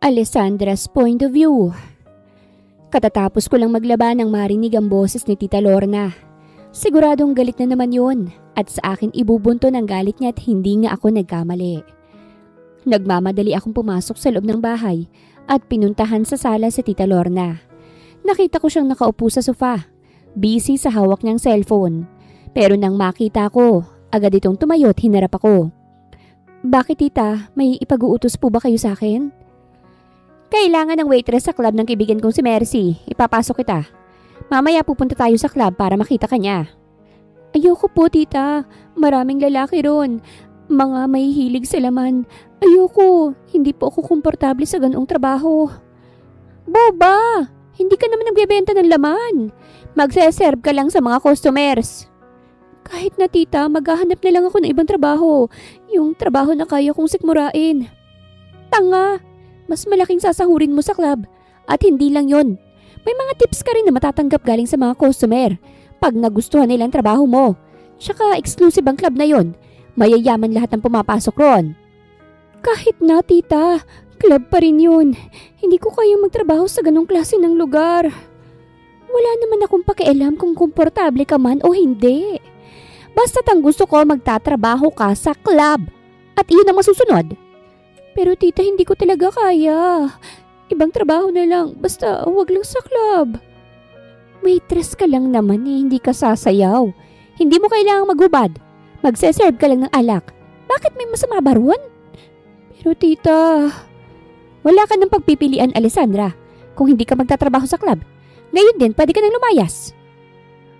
Alessandra's point of view. Katatapos ko lang maglaba nang marinig ang boses ni Tita Lorna. Siguradong galit na naman yun at sa akin ibubunto ng galit niya at hindi nga ako nagkamali. Nagmamadali akong pumasok sa loob ng bahay at pinuntahan sa sala si Tita Lorna. Nakita ko siyang nakaupo sa sofa, busy sa hawak niyang cellphone. Pero nang makita ko, agad itong tumayo at hinarap ako. Bakit tita, may ipag-uutos po ba kayo sa akin? Kailangan ng waitress sa club ng kaibigan kong si Mercy. Ipapasok kita. Mamaya pupunta tayo sa club para makita ka niya. Ayoko po tita, maraming lalaki ron. Mga may hilig sa laman. Ayoko, hindi po ako komportable sa ganong trabaho. Boba! Hindi ka naman nagbebenta ng laman. Magse-serve ka lang sa mga customers. Kahit na tita, maghahanap na lang ako ng ibang trabaho. Yung trabaho na kaya kong sikmurain. Tanga! Mas malaking sasahurin mo sa club. At hindi lang yon. May mga tips ka rin na matatanggap galing sa mga customer pag nagustuhan nilang trabaho mo. Tsaka exclusive ang club na yon. Mayayaman lahat ng pumapasok ron. Kahit na tita, club pa rin yun. Hindi ko kayang magtrabaho sa ganong klase ng lugar. Wala naman akong pakialam kung komportable ka man o hindi. Basta't ang gusto ko magtatrabaho ka sa club. At iyon ang masusunod. Pero tita, hindi ko talaga kaya. Ibang trabaho na lang, basta wag lang sa club. Waitress ka lang naman hindi ka sasayaw. Hindi mo kailangang maghubad. Magse-serve ka lang ng alak. Bakit may masama ba ron? Pero tita, wala ka ng pagpipilian, Alessandra. Kung hindi ka magtatrabaho sa club, ngayon din pwede ka nang lumayas.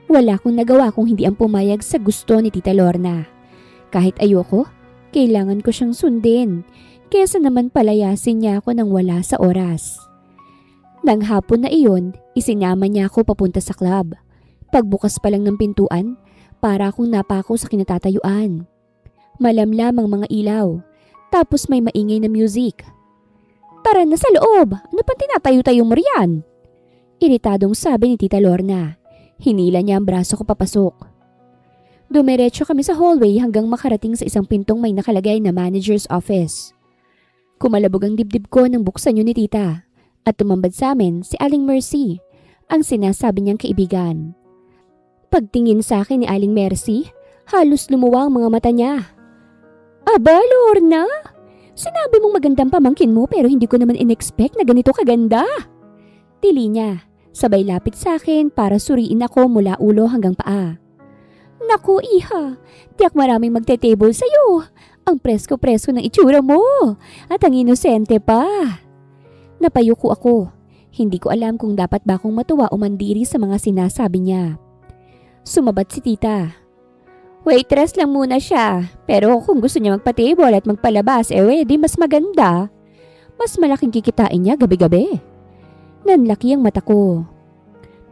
Wala akong nagawa kung hindi ang pumayag sa gusto ni Tita Lorna. Kahit ayoko, kailangan ko siyang sundin. Kesa naman palayasin niya ako nang wala sa oras. Nang hapon na iyon, isinama niya ako papunta sa club. Pagbukas pa lang ng pintuan, para akong napako sa kinatatayuan. Malamlam ang mga ilaw, tapos may maingay na music. Tara na sa loob! Ano pang tinatayo-tayo mo riyan? Iritadong sabi ni Tita Lorna. Hinila niya ang braso ko papasok. Dumiretso kami sa hallway hanggang makarating sa isang pintong may nakalagay na manager's office. Kumalabog ang dibdib ko nang buksan yun ni tita at tumambad sa amin si Aling Mercy, ang sinasabi niyang kaibigan. Pagtingin sa akin ni Aling Mercy, halos lumuwa ang mga mata niya. Aba, Lorna! Sinabi mong magandang pamangkin mo pero hindi ko naman in-expect na ganito kaganda. Tili niya. Sabay lapit sa akin para suriin ako mula ulo hanggang paa. Naku iha, tiyak maraming magte-table sa'yo. Ang presko-presko ng itsura mo at ang inosente pa. Napayuko ako. Hindi ko alam kung dapat ba akong matuwa o mandiri sa mga sinasabi niya. Sumabat si tita. Waitress lang muna siya, pero kung gusto niya magpa-table at magpalabas, di mas maganda. Mas malaking kikitain niya gabi-gabi. Nanlaki ang mata ko.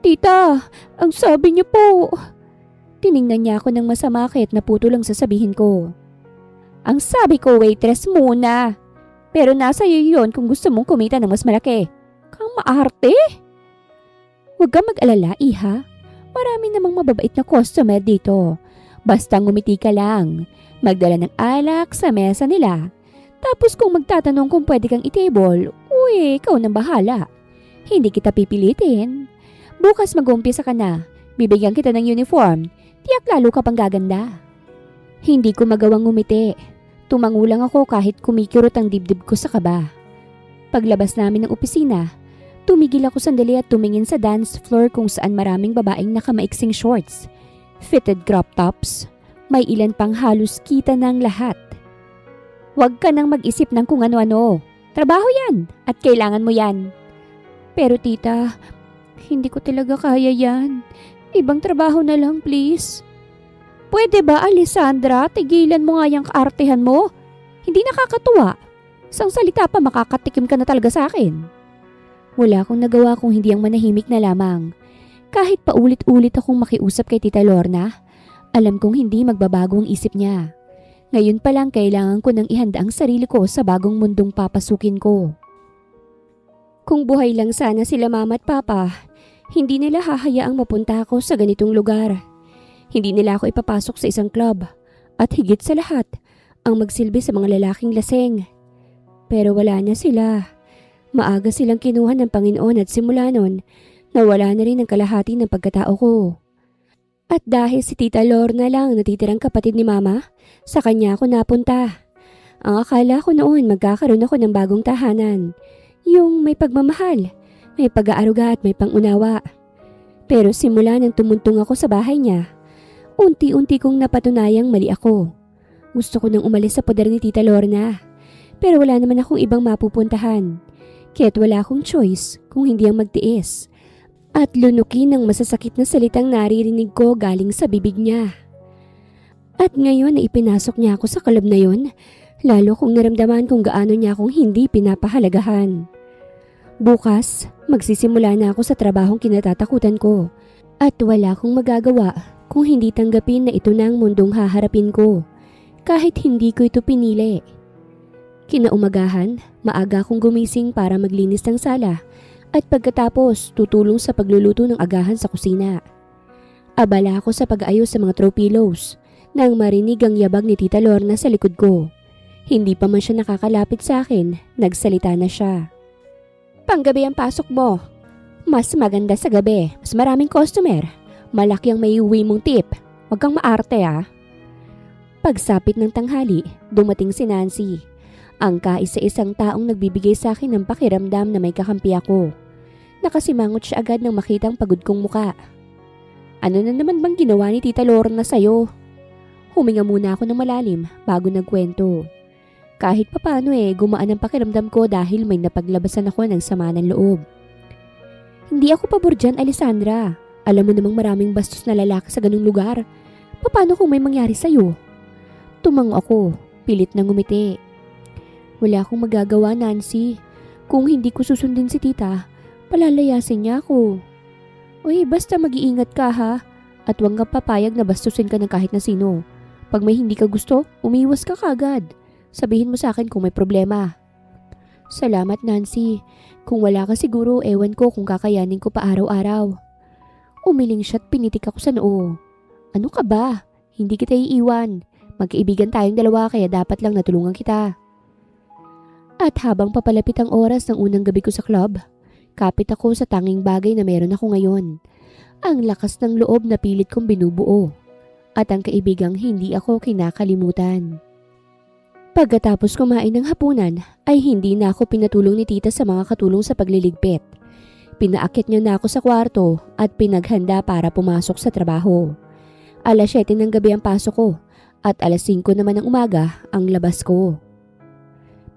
Tita, ang sabi niyo po. Tiningnan niya ako ng masama kahit naputo lang sasabihin ko. Ang sabi ko, waitress muna. Pero nasa iyo yun kung gusto mong kumita ng mas malaki. Kang maarte. Huwag kang mag-alala, iha. Marami namang mababait na customer dito. Basta ngumiti ka lang. Magdala ng alak sa mesa nila. Tapos kung magtatanong kung pwede kang i-table, ikaw nang bahala. Hindi kita pipilitin. Bukas mag-umpisa ka na. Bibigyan kita ng uniform. Tiyak lalo ka pang gaganda. Hindi ko magawang ngumiti. Tumangulang ako kahit kumikirot ang dibdib ko sa kaba. Paglabas namin ng opisina, tumigil ako sandali at tumingin sa dance floor kung saan maraming babaeng nakamaiksing shorts, fitted crop tops, may ilan pang halos kita ng lahat. Huwag ka nang mag-isip ng kung ano-ano. Trabaho yan at kailangan mo yan. Pero tita, hindi ko talaga kaya yan. Ibang trabaho na lang, please. Pwede ba, Alessandra? Tigilan mo nga yung kaartehan mo. Hindi nakakatuwa. Sang salita pa makakatikim ka na talaga sa akin. Wala akong nagawa kung hindi ang manahimik na lamang. Kahit paulit-ulit akong makiusap kay Tita Lorna, alam kong hindi magbabago ang isip niya. Ngayon pa lang kailangan ko nang ihanda ang sarili ko sa bagong mundong papasukin ko. Kung buhay lang sana sila mama at papa, hindi nila hahayaang mapunta ako sa ganitong lugar. Hindi nila ako ipapasok sa isang club. At higit sa lahat, ang magsilbi sa mga lalaking laseng. Pero wala na sila. Maaga silang kinuha ng Panginoon at simula nun, nawala na rin ang kalahati ng pagkatao ko. At dahil si Tita Lorna lang natitirang kapatid ni Mama, sa kanya ako napunta. Ang akala ko noon magkakaroon ako ng bagong tahanan. Yung may pagmamahal, may pag-aaruga at may pangunawa. Pero simula nang tumuntong ako sa bahay niya, unti-unti kong napatunayang mali ako. Gusto ko nang umalis sa poder ni Tita Lorna. Pero wala naman akong ibang mapupuntahan. Kaya't wala akong choice kung hindi ang magtiis. At lunukin ang masasakit na salitang naririnig ko galing sa bibig niya. At ngayon na ipinasok niya ako sa club na yun, lalo kong naramdaman kung gaano niya akong hindi pinapahalagahan. Bukas, magsisimula na ako sa trabahong kinatatakutan ko. At wala akong magagawa kung hindi tanggapin na ito na ang mundong haharapin ko. Kahit hindi ko ito pinili. Kinaumagahan, maaga akong gumising para maglinis ng sala at pagkatapos tutulong sa pagluluto ng agahan sa kusina. Abala ako sa pag-aayos sa mga throw pillows nang marinig ang yabag ni Tita Lorna sa likod ko. Hindi pa man siya nakakalapit sa akin, nagsalita na siya. "Panggabi ang pasok mo. Mas maganda sa gabi, mas maraming customer. Malaki ang maiuwi mong tip. Huwag kang maarte ah." Pagsapit ng tanghali, dumating si Nancy. Ang kaisa-isang taong nagbibigay sa akin ng pakiramdam na may kakampi ako. Nakasimangot siya agad nang makitang pagod kong muka. "Ano na naman bang ginawa ni Tita Lorna sa'yo?" Huminga muna ako ng malalim bago nagkwento. Kahit papano gumaan ang pakiramdam ko dahil may napaglabasan ako ng sama ng loob. "Hindi ako pabor dyan, Alessandra. Alam mo namang maraming bastos na lalaki sa ganung lugar. Paano kung may mangyari sa'yo?" Tumango ako, pilit na ngumiti. "Wala akong magagawa, Nancy. Kung hindi ko susundin si tita, palalayasin niya ako." "Uy, basta mag-iingat ka ha. At huwag kang papayag na bastusin ka ng kahit na sino. Pag may hindi ka gusto, umiwas ka kagad. Sabihin mo sa akin kung may problema." "Salamat, Nancy. Kung wala ka siguro, ewan ko kung kakayanin ko pa araw-araw." Umiling siya at pinitik ako sa noo. "Ano ka ba? Hindi kita iiwan. Magkaibigan tayong dalawa kaya dapat lang natulungan kita." At habang papalapit ang oras ng unang gabi ko sa club, kapit ako sa tanging bagay na meron ako ngayon. Ang lakas ng loob na pilit kong binubuo. At ang kaibigang hindi ako kinakalimutan. Pagkatapos kumain ng hapunan, ay hindi na ako pinatulong ni tita sa mga katulong sa pagliligpit. Pinaakit niya na ako sa kwarto at pinaghanda para pumasok sa trabaho. 7:00 ng gabi ang pasok ko at 5:00 naman ng umaga ang labas ko.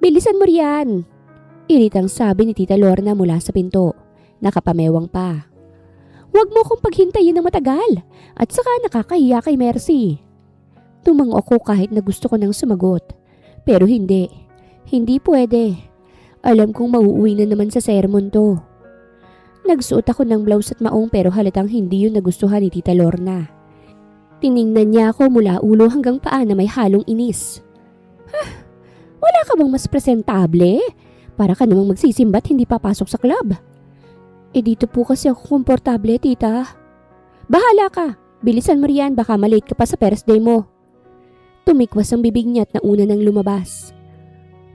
"Bilisan mo riyan!" Iritang sabi ni Tita Lorna mula sa pinto. Nakapamewang pa. "Huwag mo kong paghintayin ng matagal at saka nakakahiya kay Mercy." Tumango ako kahit na gusto ko nang sumagot. Pero hindi. Hindi pwede. Alam kong mauuwi na naman sa sermon to. Nagsuot ako ng blouse at maong pero halatang hindi yun nagustuhan ni Tita Lorna. Tiningnan niya ako mula ulo hanggang paa na may halong inis. "Wala ka bang mas presentable? Para ka namang magsisimba't hindi papasok sa club." Dito po kasi ako komportable, tita." "Bahala ka. Bilisan mo riyan, baka malate ka pa sa first day mo." Tumikwas ang bibig niya at nauna nang lumabas.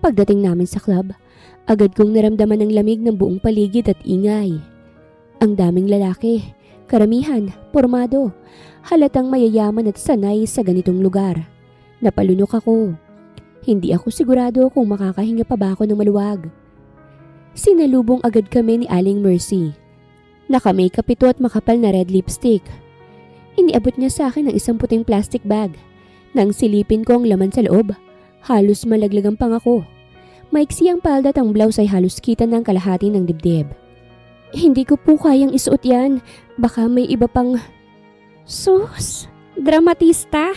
Pagdating namin sa club, agad kong naramdaman ang lamig ng buong paligid at ingay. Ang daming lalaki, karamihan, pormado, halatang mayayaman at sanay sa ganitong lugar. Napalunok ako. Hindi ako sigurado kung makakahinga pa ba ako ng maluwag. Sinalubong agad kami ni Aling Mercy. Naka-makeup ito at makapal na red lipstick. Iniabot niya sa akin ang isang puting plastic bag. Nang silipin ko ang laman sa loob, halos malaglag ang pangako. Maiksi ang palda at ang blouse ay halos kita ng kalahati ng dibdib. "Hindi ko po kayang isuot yan. Baka may iba pang..." "Sus! Dramatista!"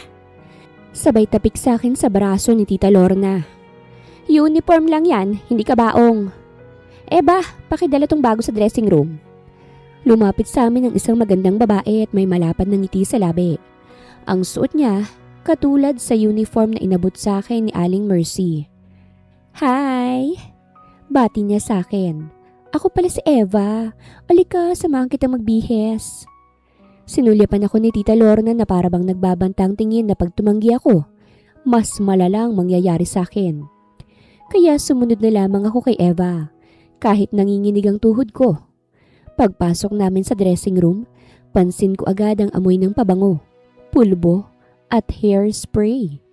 Sabay tapik sa akin sa braso ni Tita Lorna. "Uniform lang yan, hindi ka baong." Pakidala tong bago sa dressing room." Lumapit sa amin ang isang magandang babae at may malapad na ngiti sa labi. Ang suot niya, katulad sa uniform na inabot sa akin ni Aling Mercy. "Hi!" Bati niya sa akin. "Ako pala si Eva. Alika, samahan kita magbihes." Sinulyapan ako ni Tita Lorna na parabang nagbabantang tingin na pag tumanggi ako, mas malalang mangyayari sa akin. Kaya sumunod na lamang ako kay Eva. kahit nanginginig ang tuhod ko. Pagpasok namin sa dressing room, pansin ko agad ang amoy ng pabango, pulbo at hairspray.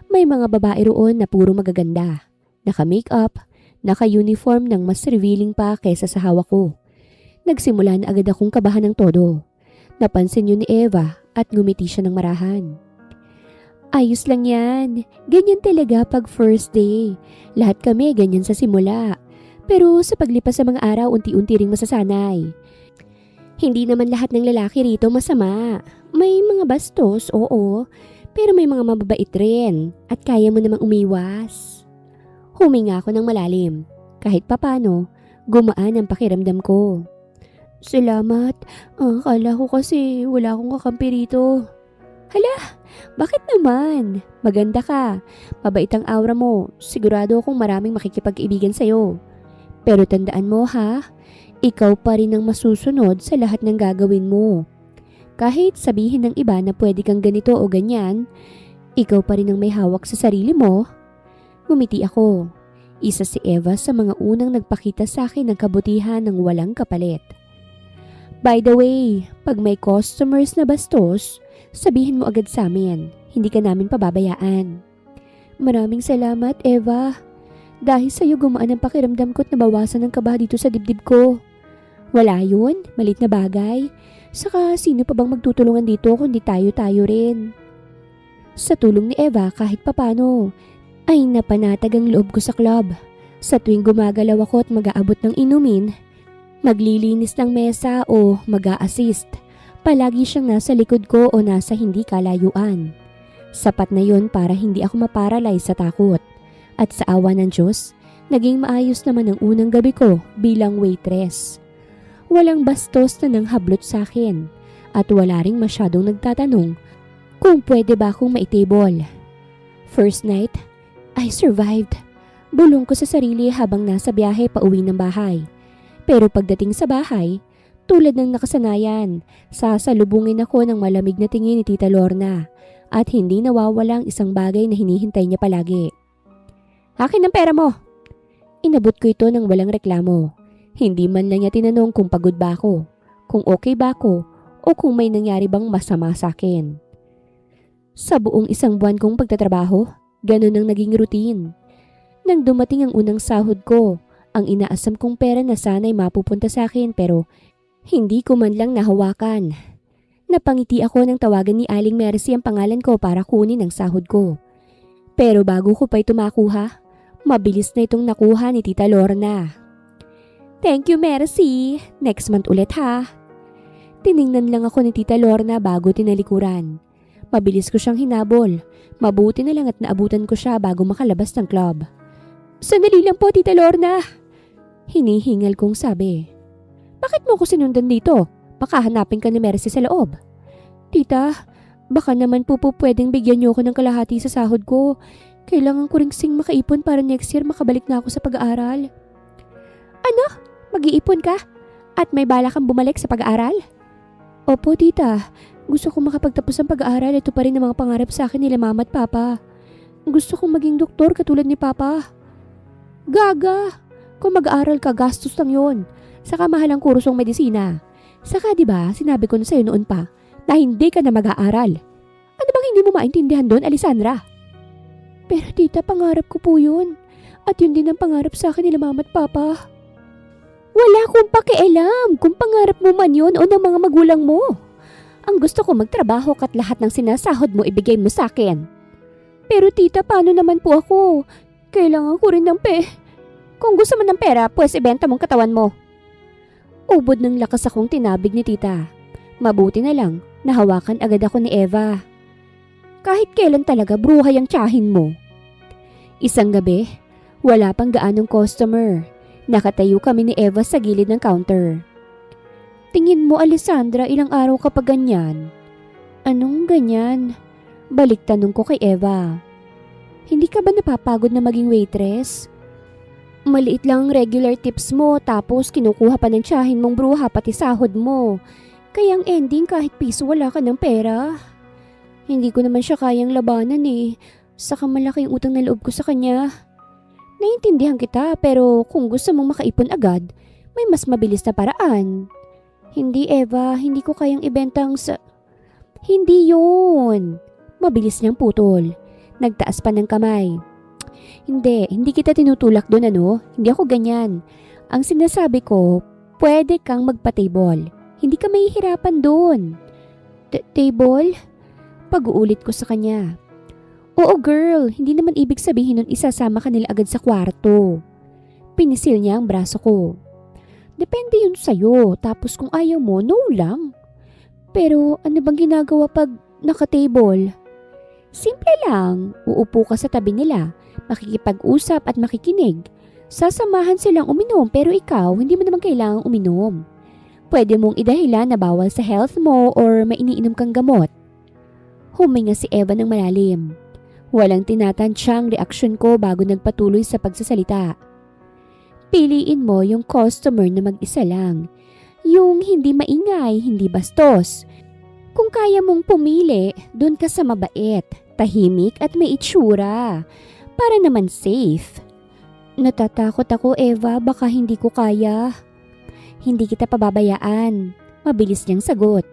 May mga babae roon na puro magaganda, naka-makeup, naka-uniform ng mas revealing pa kaysa sa hawak ko. Nagsimula na agad akong kabahan ng todo. Napansin yun ni Eva at ngumiti siya ng marahan. Ayos lang yan. Ganyan talaga pag first day. Lahat kami ganyan sa simula. Pero sa paglipas sa mga araw, unti-unti ring masasanay. Hindi naman lahat ng lalaki rito masama. May mga bastos, oo. Pero may mga mababait rin at kaya mo namang umiwas. Huminga ako ng malalim. Kahit papano, gumaan ang pakiramdam ko. Salamat. Akala ko kasi wala akong kakampi rito. Hala, bakit naman? Maganda ka. Mabait ang aura mo. Sigurado akong maraming makikipag-ibigan sa'yo. Pero tandaan mo ha, ikaw pa rin ang masusunod sa lahat ng gagawin mo. Kahit sabihin ng iba na pwede kang ganito o ganyan, ikaw pa rin ang may hawak sa sarili mo. Ngumiti ako. Isa si Eva sa mga unang nagpakita sa akin ng kabutihan ng walang kapalit. By the way, pag may customers na bastos, sabihin mo agad sa amin. Hindi ka namin pababayaan. Maraming salamat, Eva. Dahil sa'yo gumaan ang pakiramdam ko at nabawasan ang kaba dito sa dibdib ko. Wala yun, malit na bagay. Saka sino pa bang magtutulungan dito kundi tayo-tayo rin. Sa tulong ni Eva kahit papano, ay napanatag ang loob ko sa club. Sa tuwing gumagalaw ako at mag-aabot ng inumin, maglilinis ng mesa o mag-a-assist, palagi siyang nasa likod ko o nasa hindi kalayuan. Sapat na yun para hindi ako maparalyze sa takot. At sa awa ng Diyos, naging maayos naman ang unang gabi ko bilang waitress. Walang bastos na nanghablot sa akin at wala ring masyadong nagtatanong kung pwede ba akong maitable. First night, I survived. Bulong ko sa sarili habang nasa biyahe pa uwi ng bahay. Pero pagdating sa bahay, tulad ng nakasanayan, sasalubungin ako ng malamig na tingin ni Tita Lorna at hindi nawawala ang isang bagay na hinihintay niya palagi. Akin ang pera mo! Inabot ko ito ng walang reklamo. Hindi man lang niya tinanong kung pagod ba ako, kung okay ba ako, o kung may nangyari bang masama sa akin. Sa buong isang buwan kong pagtatrabaho, ganun ang naging routine. Nang dumating ang unang sahod ko, ang inaasam kong pera na sana'y mapupunta sa akin pero hindi ko man lang nahawakan. Napangiti ako nang tawagan ni Aling Mercy ang pangalan ko para kunin ang sahod ko. Pero bago ko pa ito makuha, mabilis na itong nakuha ni Tita Lorna. Thank you, Mercy. Next month ulit ha. Tiningnan lang ako ni Tita Lorna bago tinalikuran. Mabilis ko siyang hinabol. Mabuti na lang at naabutan ko siya bago makalabas ng club. Sandali lang po, Tita Lorna. Hinihingal kong sabi. Bakit mo ko sinundan dito? Baka hanapin ka ni Mercy sa loob. Tita, baka naman po pwedeng bigyan niyo ako ng kalahati sa sahod ko. Kailangan ko ring makaipon para next year makabalik na ako sa pag-aaral. Ano? Mag-iipon ka? At may bala kang bumalik sa pag-aaral? Opo, tita. Gusto kong makapagtapos ng pag-aaral. Ito pa rin ang mga pangarap sa akin nila mama at papa. Gusto kong maging doktor katulad ni papa. Gaga! Kung mag-aaral ka, gastos lang yun. Saka mahal ang kursong medisina. Saka diba, sinabi ko na sa'yo noon pa na hindi ka na mag-aaral. Ano bang hindi mo maintindihan doon, Alessandra? Pero tita, pangarap ko po yun. At yun din ang pangarap sa akin nila mama at papa. Wala akong pakialam kung pangarap mo man yun o ng mga magulang mo. Ang gusto ko magtrabaho kat lahat ng sinasahod mo ibigay mo sa akin. Pero tita, paano naman po ako? Kailangan ko rin ng Kung gusto mo ng pera, pues ibenta mong katawan mo. Ubod ng lakas akong tinabig ni tita. Mabuti na lang, nahawakan agad ako ni Eva. Kahit kailan talaga bruhay ang tiyahin mo. Isang gabi, wala pang gaanong customer. Nakatayo kami ni Eva sa gilid ng counter. Tingin mo, Alessandra, ilang araw ka pa ganyan? Anong ganyan? Balik tanong ko kay Eva. Hindi ka ba napapagod na maging waitress? Maliit lang ang regular tips mo tapos kinukuha pa ng tiyahin mong bruha pati sahod mo. Kaya ang ending kahit piso wala ka ng pera. Hindi ko naman siya kayang labanan eh. Saka malaki yung utang na loob ko sa kanya. Naiintindihan kita pero kung gusto mong makaipon agad, may mas mabilis na paraan. Hindi Eva, hindi ko kayang ibentang sa... Hindi yun. Mabilis niyang putol. Nagtaas pa ng kamay. Hindi kita tinutulak doon Hindi ako ganyan. Ang sinasabi ko, pwede kang magpa-table. Hindi ka mahihirapan doon. Table? Pag-uulit ko sa kanya. Oo girl, hindi naman ibig sabihin nun isasama ka nila agad sa kwarto. Pinisil niya ang braso ko. Depende yun sa'yo, tapos kung ayaw mo, no lang. Pero ano bang ginagawa pag naka-table? Simple lang, uupo ka sa tabi nila, makikipag-usap at makikinig. Sasamahan silang uminom pero ikaw hindi mo naman kailangang uminom. Pwede mong idahilan na bawal sa health mo or may iniinom kang gamot. Huminga si Eva ng malalim. Walang tinatantsyang reaksyon ko bago nagpatuloy sa pagsasalita. Piliin mo yung customer na mag-isa lang. Yung hindi maingay, hindi bastos. Kung kaya mong pumili, dun ka sa mabait, tahimik at may itsura. Para naman safe. Natatakot ako Eva, baka hindi ko kaya. Hindi kita pababayaan. Mabilis niyang sagot.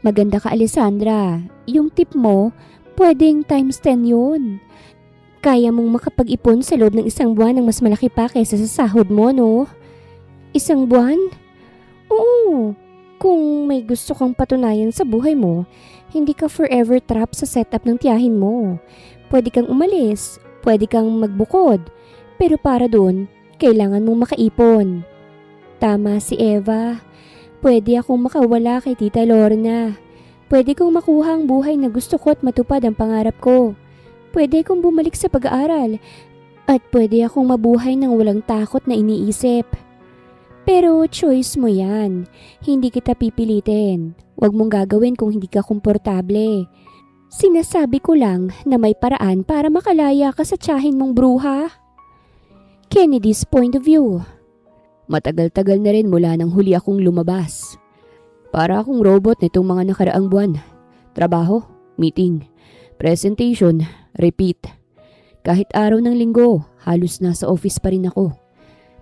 Maganda ka Alessandra. Yung tip mo, pwedeng times 10 yun. Kaya mong makapag-ipon sa loob ng isang buwan ng mas malaki pa kaysa sa sahod mo, no? Isang buwan? Oo. Kung may gusto kang patunayan sa buhay mo, hindi ka forever trapped sa setup ng tiyahin mo. Pwede kang umalis, pwede kang magbukod, pero para doon, kailangan mong makaipon. Tama si Eva. Pwede akong makawala kay Tita Lorna. Pwede kong makuha ang buhay na gusto ko at matupad ang pangarap ko. Pwede kong bumalik sa pag-aaral. At pwede akong mabuhay ng walang takot na iniisip. Pero choice mo yan. Hindi kita pipilitin. Huwag mong gagawin kung hindi ka komportable. Sinasabi ko lang na may paraan para makalaya ka sa tiyahin mong bruha. Kennedy's point of view. Matagal-tagal na rin mula nang huli akong lumabas. Para akong robot nitong mga nakaraang buwan. Trabaho, meeting, presentation, repeat. Kahit araw ng linggo, halos nasa office pa rin ako.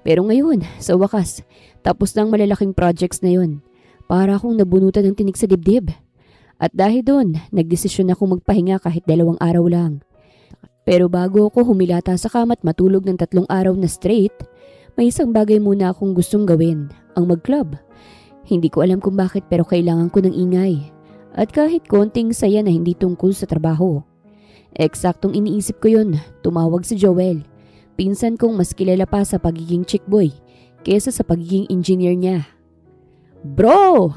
Pero ngayon, sa wakas, tapos na ang malalaking projects na yun. Para akong nabunutan ng tinik sa dibdib. At dahil doon, nagdesisyon akong magpahinga kahit 2 araw lang. Pero bago ako humilata sa kama at matulog ng 3 araw na straight, may isang bagay muna akong gustong gawin, ang mag-club. Hindi ko alam kung bakit pero kailangan ko ng ingay. At kahit konting saya na hindi tungkol sa trabaho. Eksaktong iniisip ko yun, tumawag si Joel. Pinsan kong mas kilala pa sa pagiging chick boy kesa sa pagiging engineer niya. Bro!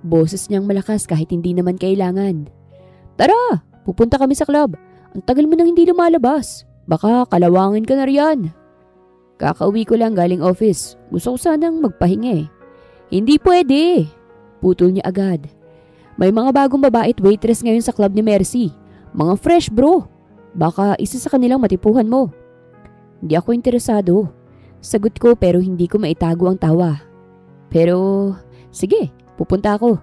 Boses niyang malakas kahit hindi naman kailangan. Tara! Pupunta kami sa club. Ang tagal mo nang hindi lumalabas. Baka kalawangin ka na riyan. Kakauwi ko lang galing office. Gusto ko sanang magpahinga eh. Hindi pwede. Putol niya agad. May mga bagong babae at waitress ngayon sa club ni Mercy. Mga fresh bro. Baka isa sa kanilang matipuhan mo. Hindi ako interesado. Sagot ko pero hindi ko maitago ang tawa. Pero sige, pupunta ako.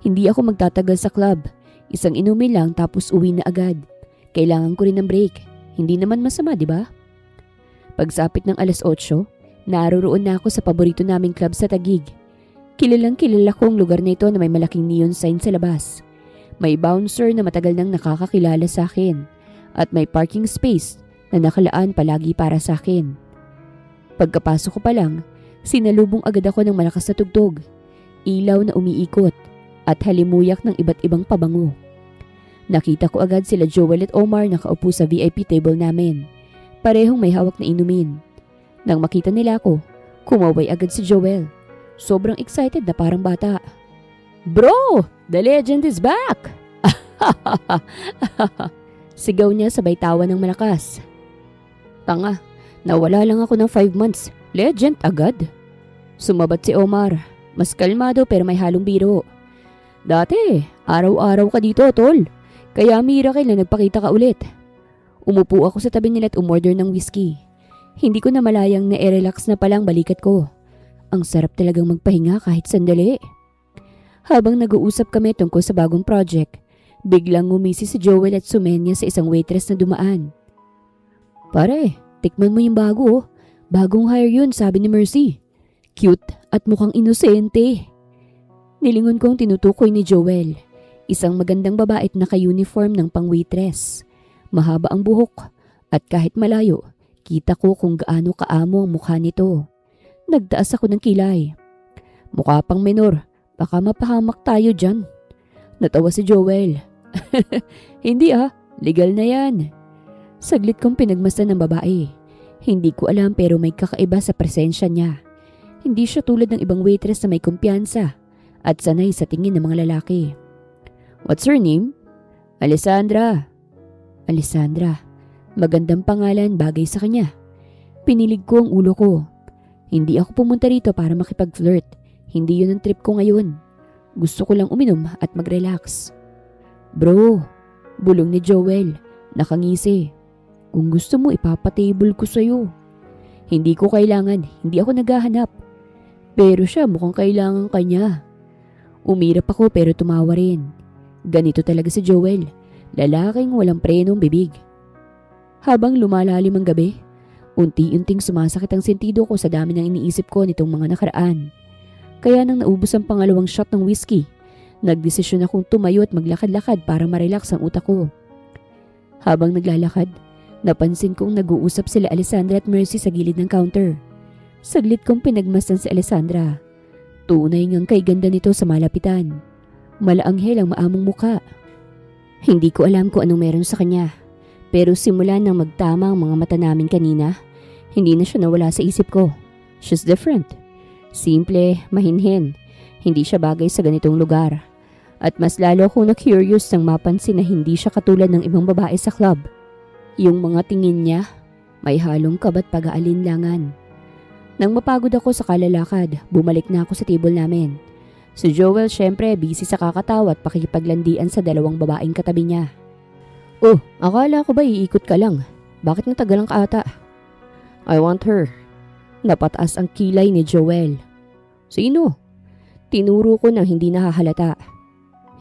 Hindi ako magtatagal sa club. Isang inumin lang tapos uwi na agad. Kailangan ko rin ng break. Hindi naman masama, di ba? Pagsapit ng 8:00, naroroon na ako sa paborito naming club sa Taguig. Kilalang kilala ko ang lugar na ito na may malaking neon sign sa labas. May bouncer na matagal nang nakakakilala sa akin at may parking space na nakalaan palagi para sa akin. Pagkapasok ko pa lang, sinalubong agad ako ng malakas na tugtog, ilaw na umiikot at halimuyak ng iba't ibang pabango. Nakita ko agad sila Joel at Omar nakaupo sa VIP table namin. Parehong may hawak na inumin. Nang makita nila ako, kumaway agad si Joel. Sobrang excited na parang bata. Bro, the legend is back! Sigaw niya sabay tawa ng malakas. Tanga, nawala lang ako ng 5 months. Legend agad. Sumabat si Omar. Mas kalmado pero may halong biro. Dati, araw-araw ka dito, tol. Kaya miracle na nagpakita ka ulit. Umupo ako sa tabi nila at umorder ng whiskey. Hindi ko na malayang na-relax na palang balikat ko. Ang sarap talagang magpahinga kahit sandali. Habang nag-uusap kami tungkol sa bagong project, biglang ngumisi si Joel at sumenya sa isang waitress na dumaan. Pare, tikman mo yung bago oh. Bagong hire yun, sabi ni Mercy. Cute at mukhang inosente. Nilingon kong tinutukoy ni Joel. Isang magandang babae at naka-uniform ng pang-waitress. Mahaba ang buhok at kahit malayo, kita ko kung gaano kaamo ang mukha nito. Nagtaas ako ng kilay. Mukha pang menor, baka mapahamak tayo dyan. Natawa si Joel. Hindi legal na yan. Saglit kong pinagmasdan ng babae. Hindi ko alam pero may kakaiba sa presensya niya. Hindi siya tulad ng ibang waitress na may kumpiyansa at sanay sa tingin ng mga lalaki. What's her name? Alessandra. Alessandra. Magandang pangalan, bagay sa kanya. Pinilig ko ang ulo ko. Hindi ako pumunta rito para makipag-flirt. Hindi yun ang trip ko ngayon. Gusto ko lang uminom at mag-relax. Bro, bulong ni Joel. Nakangisi. Kung gusto mo, ipapatable ko sa'yo. Hindi ko kailangan, hindi ako naghahanap. Pero siya mukhang kailangan kanya. Umirap ako pero tumawa rin. Ganito talaga si Joel, lalaking walang prenong bibig. Habang lumalalim ang gabi, unti-unting sumasakit ang sentido ko sa dami ng iniisip ko nitong mga nakaraan. Kaya nang naubos ang pangalawang shot ng whiskey, nagdesisyon akong tumayo at maglakad-lakad para ma-relax ang utak ko. Habang naglalakad, napansin kong nag-uusap sila Alessandra at Mercy sa gilid ng counter. Saglit kong pinagmasdan si Alessandra. Tunay ngang kay ganda nito sa malapitan. Malaanghel ang maamong muka. Hindi ko alam kung anong meron sa kanya. Pero simula nang magtama ang mga mata namin kanina, hindi na siya nawala sa isip ko. She's different. Simple, mahinhin. Hindi siya bagay sa ganitong lugar. At mas lalo akong na-curious nang mapansin na hindi siya katulad ng ibang babae sa club. Yung mga tingin niya, may halong kabat pag-aalinlangan. Nang mapagod ako sa kalalakad, bumalik na ako sa table namin. Si Joel syempre busy sa kakatawa at pakikipaglandian sa dalawang babaeng katabi niya. Oh, akala ko ba iikot ka lang? Bakit natagalan ka ata? I want her. Napataas ang kilay ni Joel. Sino? Tinuro ko nang hindi nahahalata.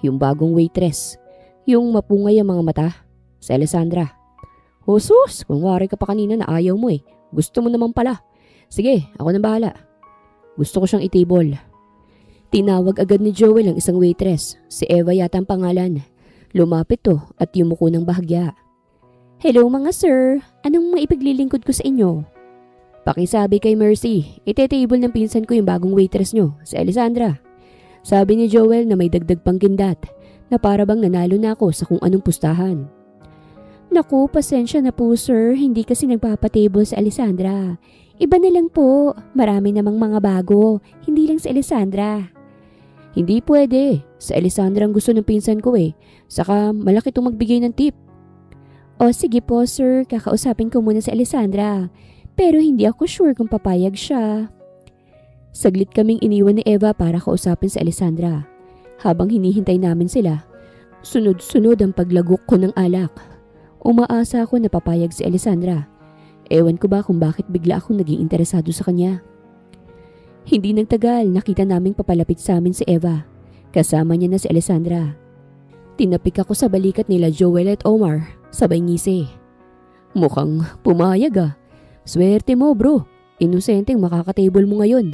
Yung bagong waitress. Yung mapungay ang mga mata. Si Alessandra. Sus, kung wari ka pa kanina na ayaw mo eh. Gusto mo naman pala. Sige, ako nang bahala. Gusto ko siyang itable. Tinawag agad ni Joel ang isang waitress. Si Eva yata ang pangalan. Lumapit to at yumuko ng bahagya. Hello mga sir, anong maipaglilingkod ko sa inyo? Pakisabi kay Mercy, itetable ng pinsan ko yung bagong waitress nyo, si Alessandra. Sabi ni Joel na may dagdag pang gindat na para bang nanalo na ako sa kung anong pustahan. Naku, pasensya na po sir, hindi kasi nagpapatable sa Alessandra. Iba na lang po, marami namang mga bago, hindi lang si Alessandra. Hindi pwede, sa Alessandra ang gusto ng pinsan ko eh, saka malaki itong magbigay ng tip. O sige po sir, kakausapin ko muna si Alessandra, pero hindi ako sure kung papayag siya. Saglit kaming iniwan ni Eva para kausapin si Alessandra. Habang hinihintay namin sila, sunod-sunod ang paglagok ko ng alak. Umaasa ako na papayag si Alessandra. Ewan ko ba kung bakit bigla akong naging interesado sa kanya. Hindi nagtagal, nakita naming papalapit sa amin si Eva. Kasama niya na si Alessandra. Tinapik ako sa balikat nila Joel at Omar, sabay ngisi. Mukhang pumayag Swerte mo bro, inosenteng makakatable mo ngayon.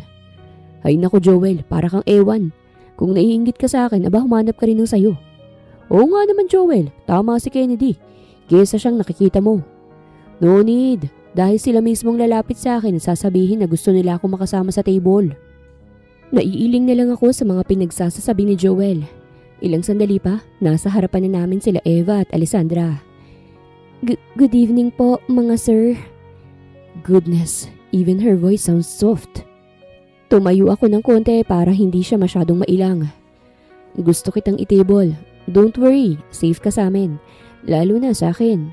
Ay nako Joel, para kang ewan. Kung naiinggit ka sa akin, humanap ka rin ng sayo. Oo nga naman Joel, tama si Kennedy. Kesa siyang nakikita mo. No need, dahil sila mismong lalapit sa akin at sasabihin na gusto nila akong makasama sa table. Naiiling na lang ako sa mga pinagsasasabi ni Joel. Ilang sandali pa, nasa harapan na namin sila Eva at Alessandra. Good evening po mga sir. Goodness, even her voice sounds soft. Tumayo ako ng konti para hindi siya masyadong mailang. Gusto kitang itable. Don't worry, safe ka sa amin. Lalo na sa akin.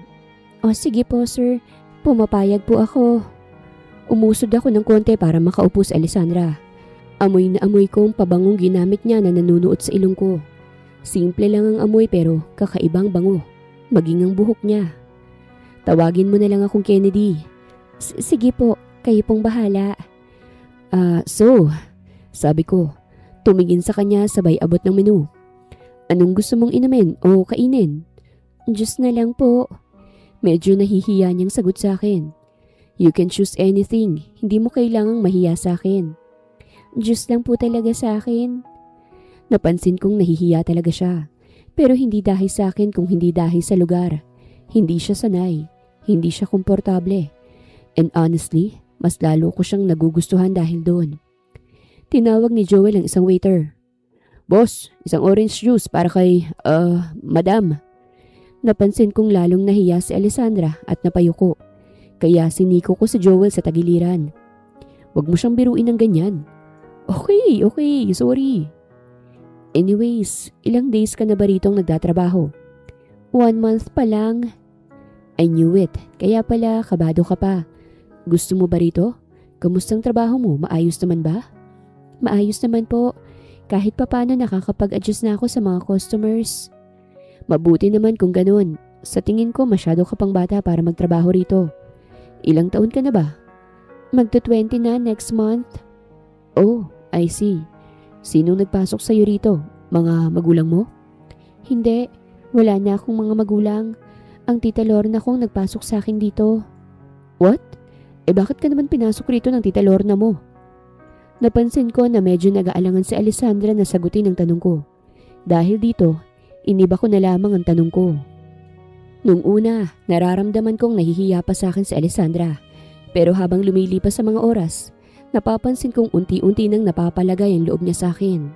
O sige po sir, pumapayag po ako. Umusod ako ng konti para makaupo si Alessandra. Amoy na amoy ko ang pabangong ginamit niya na nanunuot sa ilong ko. Simple lang ang amoy pero kakaibang bango. Maging ang buhok niya. Tawagin mo na lang akong Kennedy. Sige po, kayo pong bahala. Sabi ko, tumingin sa kanya sabay abot ng menu. Anong gusto mong inumin o kainin? Diyos na lang po. Medyo nahihiya niyang sagot sa akin. You can choose anything. Hindi mo kailangang mahiya sa akin. Diyos lang po talaga sa akin. Napansin kong nahihiya talaga siya. Pero hindi dahil sa akin kung hindi dahil sa lugar. Hindi siya sanay. Hindi siya komportable. And honestly, mas lalo ko siyang nagugustuhan dahil doon. Tinawag ni Joel ang isang waiter. Boss, isang orange juice para kay, madam. Napansin kong lalong nahiya si Alessandra at napayuko. Kaya siniko ko si Joel sa tagiliran. Huwag mo siyang biruin ng ganyan. Okay, sorry. Anyways, ilang days ka na ba ritong nagtatrabaho? 1 month pa lang. I knew it. Kaya pala, kabado ka pa. Gusto mo ba rito? Kamustang trabaho mo? Maayos naman ba? Maayos naman po. Kahit papano nakakapag-adjust na ako sa mga customers. Mabuti naman kung ganun. Sa tingin ko masyado ka pang bata para magtrabaho rito. Ilang taon ka na ba? Magto-20 na next month. Oh, I see. Sinong nagpasok sa'yo rito? Mga magulang mo? Hindi. Wala na akong mga magulang. Ang tita Lorna kong nagpasok sa akin dito. What? Bakit ka naman pinasok rito ng tita Lorna mo? Napansin ko na medyo nag-aalangan si Alessandra na sagutin ang tanong ko. Dahil dito, iniba ko na lamang ang tanong ko. Nung una, nararamdaman kong nahihiya pa sa akin si Alessandra. Pero habang lumilipas sa mga oras, napapansin kong unti-unti nang napapalagay ang loob niya sa akin.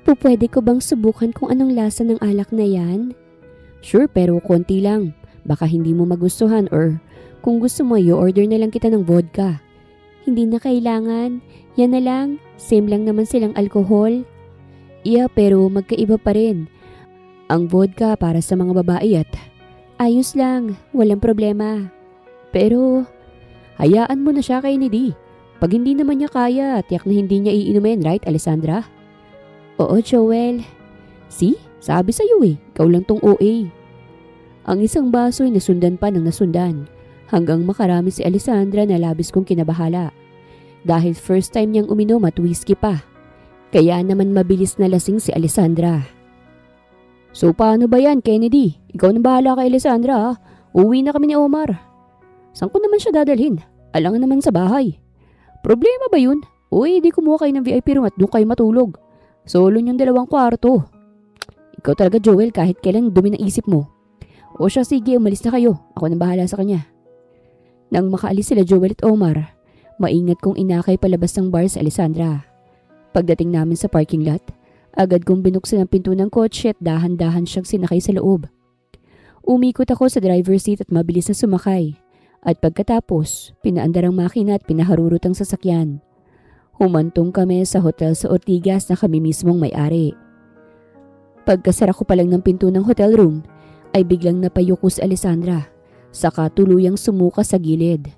Pwede ko bang subukan kung anong lasa ng alak na yan? Sure, pero konti lang. Baka hindi mo magustuhan or kung gusto mo, i-order na lang kita ng vodka. Hindi na kailangan. Yan na lang. Same lang naman silang alcohol. Yeah, pero magkaiba pa rin. Ang vodka para sa mga babae at ayos lang. Walang problema. Pero hayaan mo na siya kay Nidi. Pag hindi naman niya kaya, tiyak na hindi niya iinumin, right, Alessandra? Oo, Joel. See? Sabi sa'yo ikaw lang tong OA. Ang isang baso ay nasundan pa ng nasundan, hanggang makarami si Alessandra na labis kong kinabahala. Dahil first time niyang uminom at whiskey pa. Kaya naman mabilis na lasing si Alessandra. So paano ba yan, Kennedy? Ikaw na bahala kay Alessandra ha? Uwi na kami ni Omar. Saan ko naman siya dadalhin? Alangan naman sa bahay. Problema ba yun? Uy, di kumuha kayo ng VIP room at doon kayo matulog. Solo niyong 2 kwarto. Ikaw talaga, Joel, kahit kailan dumi ng isip mo. O siya, sige, umalis na kayo. Ako nang bahala sa kanya. Nang makaalis sila Joel at Omar, maingat kong inakay palabas ng bar si Alessandra. Pagdating namin sa parking lot, agad kong binuksan ang pinto ng kotse at dahan-dahan siyang sinakay sa loob. Umikot ako sa driver's seat at mabilis na sumakay. At pagkatapos, pinaandar ang makina at pinaharurot ang sasakyan. Humantong kami sa hotel sa Ortigas na kami mismong may-ari. Pagkasara ko pa lang ng pinto ng hotel room, ay biglang napayuko si Alessandra, saka tuluyang sumuka sa gilid.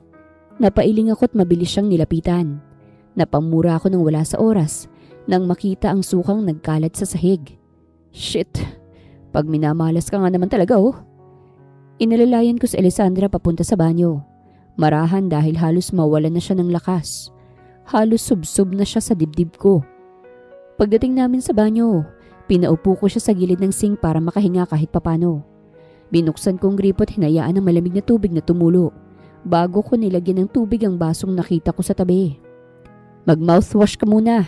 Napailing ako at mabilis siyang nilapitan. Napamura ako ng wala sa oras nang makita ang sukang nagkalat sa sahig. Shit! Pag minamalas ka nga naman talaga Inalalayan ko si Alessandra papunta sa banyo. Marahan dahil halos mawalan na siya ng lakas. Halos subsob na siya sa dibdib ko. Pagdating namin sa banyo, pinaupo ko siya sa gilid ng sink para makahinga kahit papano. Binuksan kong gripo at hinayaan ang malamig na tubig na tumulo bago ko nilagyan ng tubig ang basong nakita ko sa tabi. Mag-mouthwash ka muna,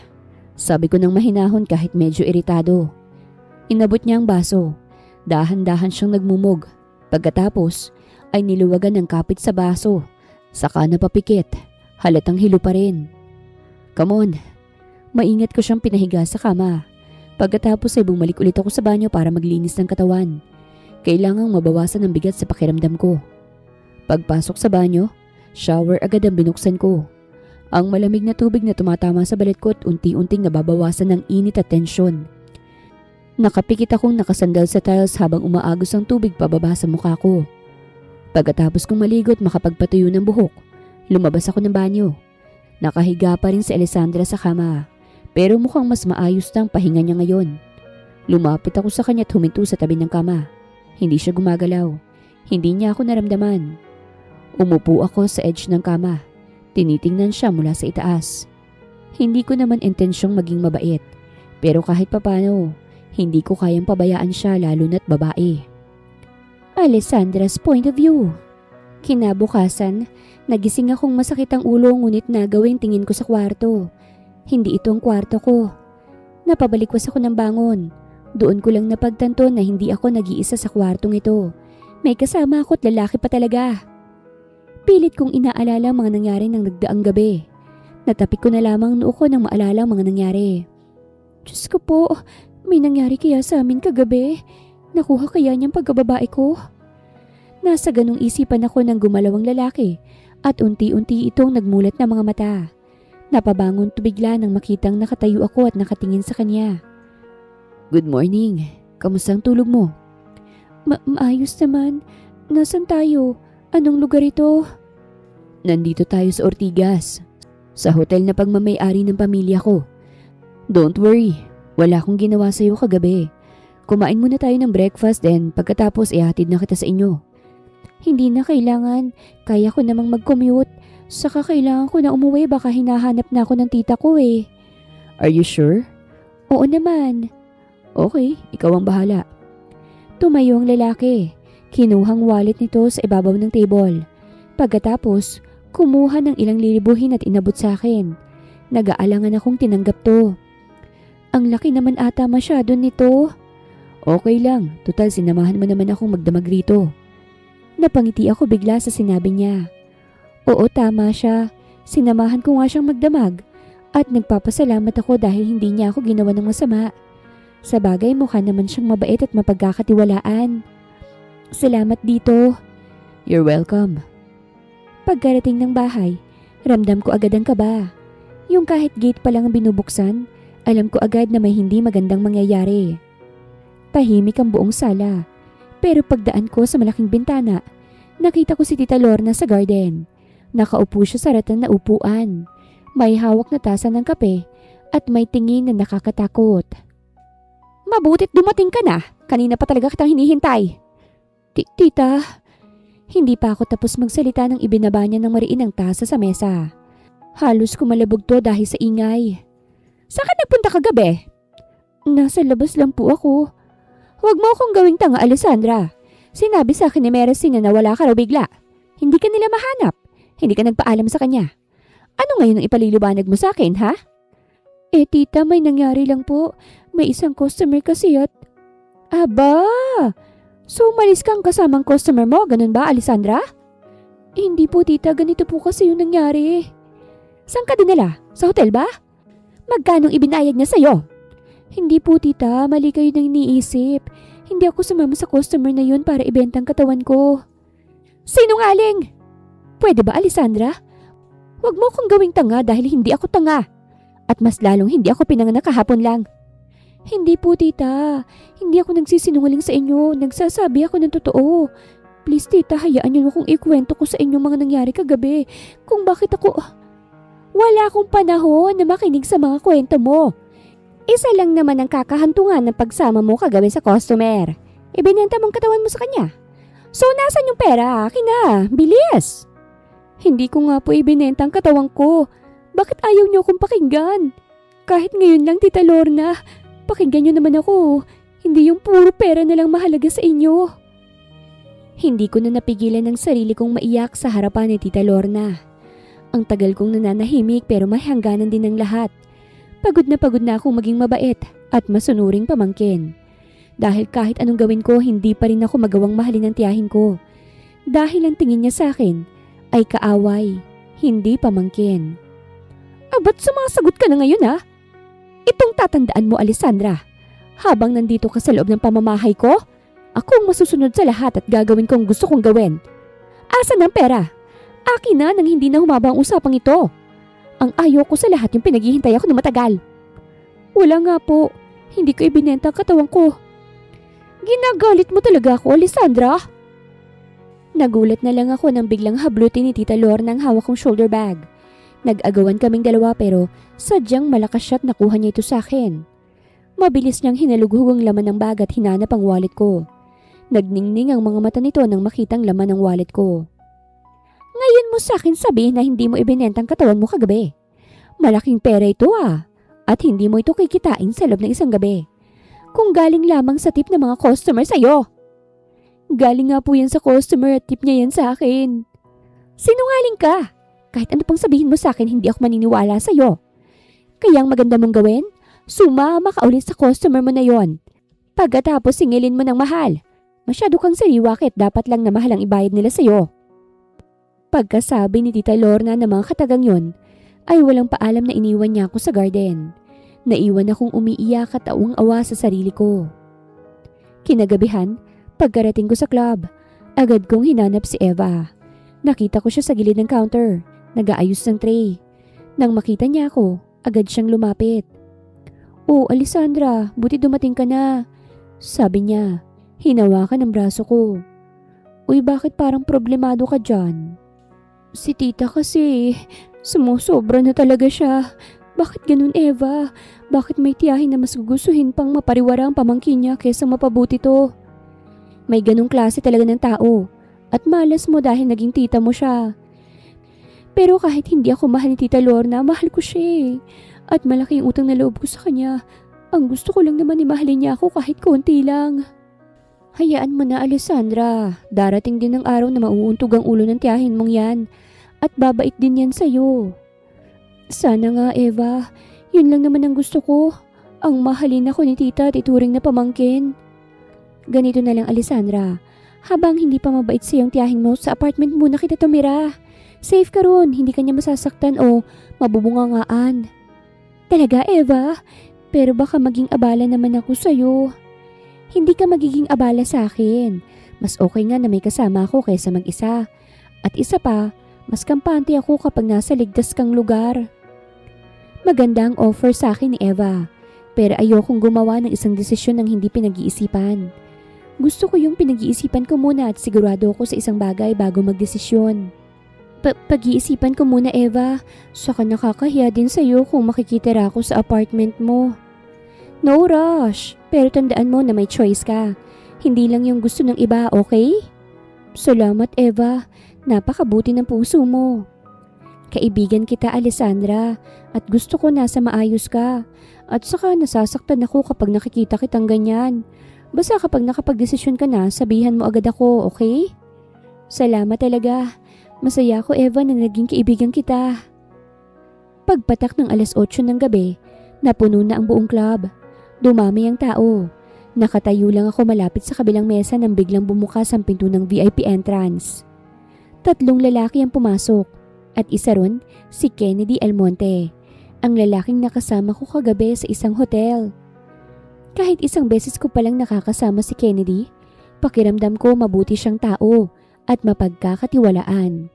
sabi ko nang mahinahon kahit medyo iritado. Inabot niya ang baso. Dahan-dahan siyang nagmumog. Pagkatapos ay niluwagan ng kapit sa baso. Saka napapikit. Halatang hilo pa rin. Come on. Maingat ko siyang pinahiga sa kama. Pagkatapos ay bumalik ulit ako sa banyo para maglinis ng katawan. Kailangang mabawasan ang bigat sa pakiramdam ko. Pagpasok sa banyo, shower agad ang binuksan ko. Ang malamig na tubig na tumatama sa balat ko at unti-unting nababawasan ng init at tensyon. Nakapikit akong nakasandal sa tiles habang umaagos ang tubig pababa sa mukha ko. Pagkatapos kong maligo at makapagpatuyo ng buhok, lumabas ako ng banyo. Nakahiga pa rin si Alessandra sa kama, pero mukhang mas maayos na ang pahinga niya ngayon. Lumapit ako sa kanya at huminto sa tabi ng kama. Hindi siya gumagalaw. Hindi niya ako naramdaman. Umupo ako sa edge ng kama. Tinitingnan siya mula sa itaas. Hindi ko naman intensyong maging mabait, pero kahit papano, hindi ko kayang pabayaan siya lalo na't babae. Alessandra's point of view. Kinabukasan, Nagising akong masakit ang ulo ngunit nagawin tingin ko sa kwarto. Hindi ito ang kwarto ko. Napabalikwas ako ng bangon. Doon ko lang napagtanto na hindi ako nag-iisa sa kwartong ito. May kasama ako at lalaki pa talaga. Pilit kong inaalala ang mga nangyari ng nagdaang gabi. Natapik ko na lamang noo ko nang maalala ang mga nangyari. Diyos ko po, may nangyari kaya sa amin kagabi? Nakuha kaya niyang pagkababae ko? Nasa ganung isipan ako nang gumalaw ang lalaki at unti-unti itong nagmulat ng mga mata. Napabangon to bigla nang makitang nakatayo ako at nakatingin sa kanya. Good morning. Kamusta ang tulog mo? Maayos naman. Nasaan tayo? Anong lugar ito? Nandito tayo sa Ortigas. Sa hotel na pagmamay-ari ng pamilya ko. Don't worry. Wala akong ginawa sa'yo kagabi. Kumain muna tayo ng breakfast then pagkatapos ihatid na kita sa inyo. Hindi na kailangan. Kaya ko namang mag-commute. Saka kailangan ko na umuwi baka hinahanap na ako ng tita ko eh. Are you sure? Oo naman. Okay, ikaw ang bahala. Tumayo ang lalaki. Kinuhang wallet nito sa ibabaw ng table. Pagkatapos, kumuha ng ilang lilibuhin at inabot sa akin. Nag-aalangan akong tinanggap to. Ang laki naman ata masyado nito. Okay lang, tutal sinamahan mo naman akong magdamag rito. Napangiti ako bigla sa sinabi niya. Oo, tama siya. Sinamahan ko nga siyang magdamag at nagpapasalamat ako dahil hindi niya ako ginawa ng masama. Sa bagay mukha naman siyang mabait at mapagkakatiwalaan. Salamat dito. You're welcome. Pagkarating ng bahay, ramdam ko agad ang kaba. Yung kahit gate pa lang ang binubuksan, alam ko agad na may hindi magandang mangyayari. Tahimik ang buong sala. Pero pagdaan ko sa malaking bintana, nakita ko si Tita Lorna sa garden. Nakaupo siya sa ratang na upuan. May hawak na tasa ng kape at may tingin na nakakatakot. Mabutit dumating ka na. Kanina pa talaga kitang hinihintay. Tita, hindi pa ako tapos magsalita nang ibinaba niya ng mariin ang tasa sa mesa. Halos kumalabog to dahil sa ingay. Saan ka nagpunta kagabi? Nasa labas lang po ako. Huwag mo akong gawing tanga, Alessandra. Sinabi sa akin ni Meresina na wala ka raw bigla. Hindi ka nila mahanap. Hindi ka nagpaalam sa kanya. Ano ngayon ang ipaliliwanag mo sa akin, ha? Tita, may nangyari lang po. May isang customer kasi at... Aba! So, umalis kang kasamang customer mo, ganun ba, Alessandra? Hindi po, tita. Ganito po kasi yung nangyari. Saan ka dinala? Sa hotel ba? Magkanong ibinayad niya sa'yo? Hindi po, tita. Mali kayo nang iniisip. Hindi ako sumama sa customer na yun para ibenta ang katawan ko. Sinungaling! Pwede ba, Alessandra? Huwag mo akong gawing tanga dahil hindi ako tanga. At mas lalong hindi ako pinanganak kahapon lang. Hindi po, tita. Hindi ako nagsisinungaling sa inyo. Nagsasabi ako ng totoo. Please, tita, hayaan niyo akong ikwento ko sa inyo mga nangyari kagabi. Kung bakit ako... Wala akong panahon na makinig sa mga kwento mo. Isa lang naman ang kakahantungan ng pagsama mo kagabi sa customer. Ibinenta mong katawan mo sa kanya. So, nasan yung pera? Akin na. Bilis! Hindi ko nga po ibinenta ang katawan ko. Bakit ayaw niyo akong pakinggan? Kahit ngayon lang, Tita Lorna, pakinggan niyo naman ako. Hindi yung puro pera na lang mahalaga sa inyo. Hindi ko na napigilan ang sarili kong maiyak sa harapan ni Tita Lorna. Ang tagal kong nananahimik pero may hangganan din ng lahat. Pagod na akong maging mabait at masunuring pamangkin. Dahil kahit anong gawin ko, hindi pa rin ako magawang mahalin ang tiyahin ko. Dahil ang tingin niya sa akin ay kaaway, hindi pamangkin. Ba't sumasagot ka na ngayon, ha? Itong tatandaan mo, Alessandra. Habang nandito ka sa loob ng pamamahay ko, ako ang masusunod sa lahat at gagawin ko ang gusto kong gawin. Asan ang pera? Akin na nang hindi na humaba ang usapang ito. Ang ayaw ko sa lahat yung pinaghihintay ako na matagal. Wala nga po. Hindi ko ibinenta ang katawan ko. Ginagalit mo talaga ako, Alessandra? Nagulat na lang ako nang biglang hablutin ni Tita Lorna ang hawak kong shoulder bag. Nag-agawan kaming dalawa pero sadyang malakas siya at nakuha niya ito sa akin. Mabilis niyang hinalughog ang laman ng bag at hinanap ang wallet ko. Nagningning ang mga mata nito nang makitang laman ng wallet ko. Ngayon mo sa akin sabihin na hindi mo ibinenta ang katawan mo kagabi. Malaking pera ito at hindi mo ito kikitain sa loob ng isang gabi. Kung galing lamang sa tip ng mga customer sa'yo. Galing nga po yan sa customer at tip niya yan sa akin. Sinungaling ka! Kahit ano pang sabihin mo sa akin, hindi ako maniniwala sa'yo. Kaya ang maganda mong gawin, sumama ka ulit sa customer mo na yon. Pagkatapos singilin mo ng mahal. Masyado kang sariwa kahit dapat lang na mahal ang ibayad nila sa'yo. Pagkasabi ni Tita Lorna ng mga katagang yon, ay walang paalam na iniwan niya ako sa garden. Naiwan akong umiiyak at awang-awa sa sarili ko. Kinagabihan, pagkarating ko sa club, agad kong hinanap si Eva. Nakita ko siya sa gilid ng counter, nag-aayos ng tray. Nang makita niya ako, agad siyang lumapit. "Oh, Alessandra, buti dumating ka na," sabi niya. Hinawakan ang braso ko. "Uy, bakit parang problemado ka dyan?" "Si tita kasi, sumusobra na talaga siya." "Bakit ganun, Eva? Bakit may tiyahin na mas gugustuhin pang mapariwara ang pamangkin niya kaysa mapabuti to?" "May ganung klase talaga ng tao. At malas mo dahil naging tita mo siya. Pero kahit hindi ako mahal ni Tita Lorna, mahal ko siya eh. At malaki yung utang na loob ko sa kanya. Ang gusto ko lang naman imahalin niya ako kahit konti lang." "Hayaan mo na, Alessandra. Darating din ang araw na mauuntog ang ulo ng tiyahin mong yan. At babait din yan sa'yo." "Sana nga, Eva. Yun lang naman ang gusto ko. Ang mahalin ako ni tita at ituring na pamangkin." "Ganito na lang, Alessandra. Habang hindi pa mabait sa'yo ang tiyahin mo, sa apartment muna kita tumira. Safe ka ron, hindi kanya masasaktan o mabubungangaan." "Talaga, Eva? Pero baka maging abala naman ako sa'yo." "Hindi ka magiging abala sa akin. Mas okay nga na may kasama ako kaysa mag-isa. At isa pa, mas kampante ako kapag nasa ligtas kang lugar." Maganda ang offer sa akin ni Eva, pero ayokong gumawa ng isang desisyon ng hindi pinag-iisipan. Gusto ko yung pinag-iisipan ko muna at sigurado ako sa isang bagay bago magdesisyon. Pag-iisipan ko muna, Eva. Saka nakakahiya din sa'yo kung makikitira ako sa apartment mo." "No rush. Pero tandaan mo na may choice ka. Hindi lang yung gusto ng iba, okay?" "Salamat, Eva. Napakabuti ng puso mo." Kaibigan kita, Alessandra. At gusto ko nasa maayos ka. At saka nasasaktan ako kapag nakikita kitang ganyan. Basta kapag nakapagdesisyon ka na, sabihan mo agad ako, okay? "Salamat talaga. Masaya ako, Eva, na naging kaibigan kita." Pagpatak ng 8:00 ng gabi, napuno na ang buong club. Dumami ang tao. Nakatayo lang ako malapit sa kabilang mesa nang biglang bumukas ang pinto ng VIP entrance. 3 lalaki ang pumasok at isa ron si Kennedy Almonte, ang lalaking nakasama ko kagabi sa isang hotel. Kahit isang beses ko palang nakakasama si Kennedy, pakiramdam ko mabuti siyang tao at mapagkakatiwalaan.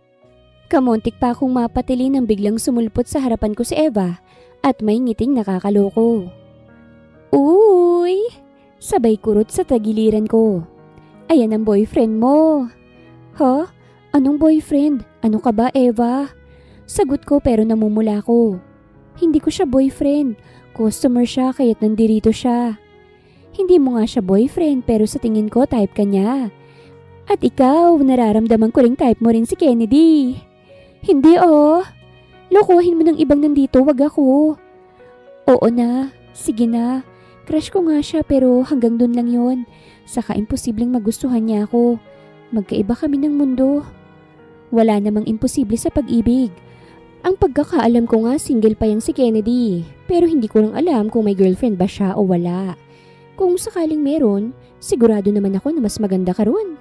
Kamuntik pa akong mapatili nang biglang sumulpot sa harapan ko si Eva at may ngiting nakakaloko. "Uy!" Sabay kurot sa tagiliran ko. "Ayan ang boyfriend mo." "Ha? Anong boyfriend? Ano ka ba, Eva?" Sagot ko pero namumula ko. "Hindi ko siya boyfriend. Customer siya kaya't nandirito siya." "Hindi mo nga siya boyfriend pero sa tingin ko type ka niya. At ikaw, nararamdaman ko ring type mo rin si Kennedy." "Hindi oh. Lokohin mo ng ibang nandito, wag ako." "Oo na. Sige na. Crush ko nga siya pero hanggang dun lang yon. Saka imposibleng magustuhan niya ako. Magkaiba kami ng mundo." "Wala namang imposible sa pag-ibig. Ang pagkakaalam ko nga single pa yang si Kennedy. Pero hindi ko lang alam kung may girlfriend ba siya o wala. Kung sakaling meron, sigurado naman ako na mas maganda ka ron."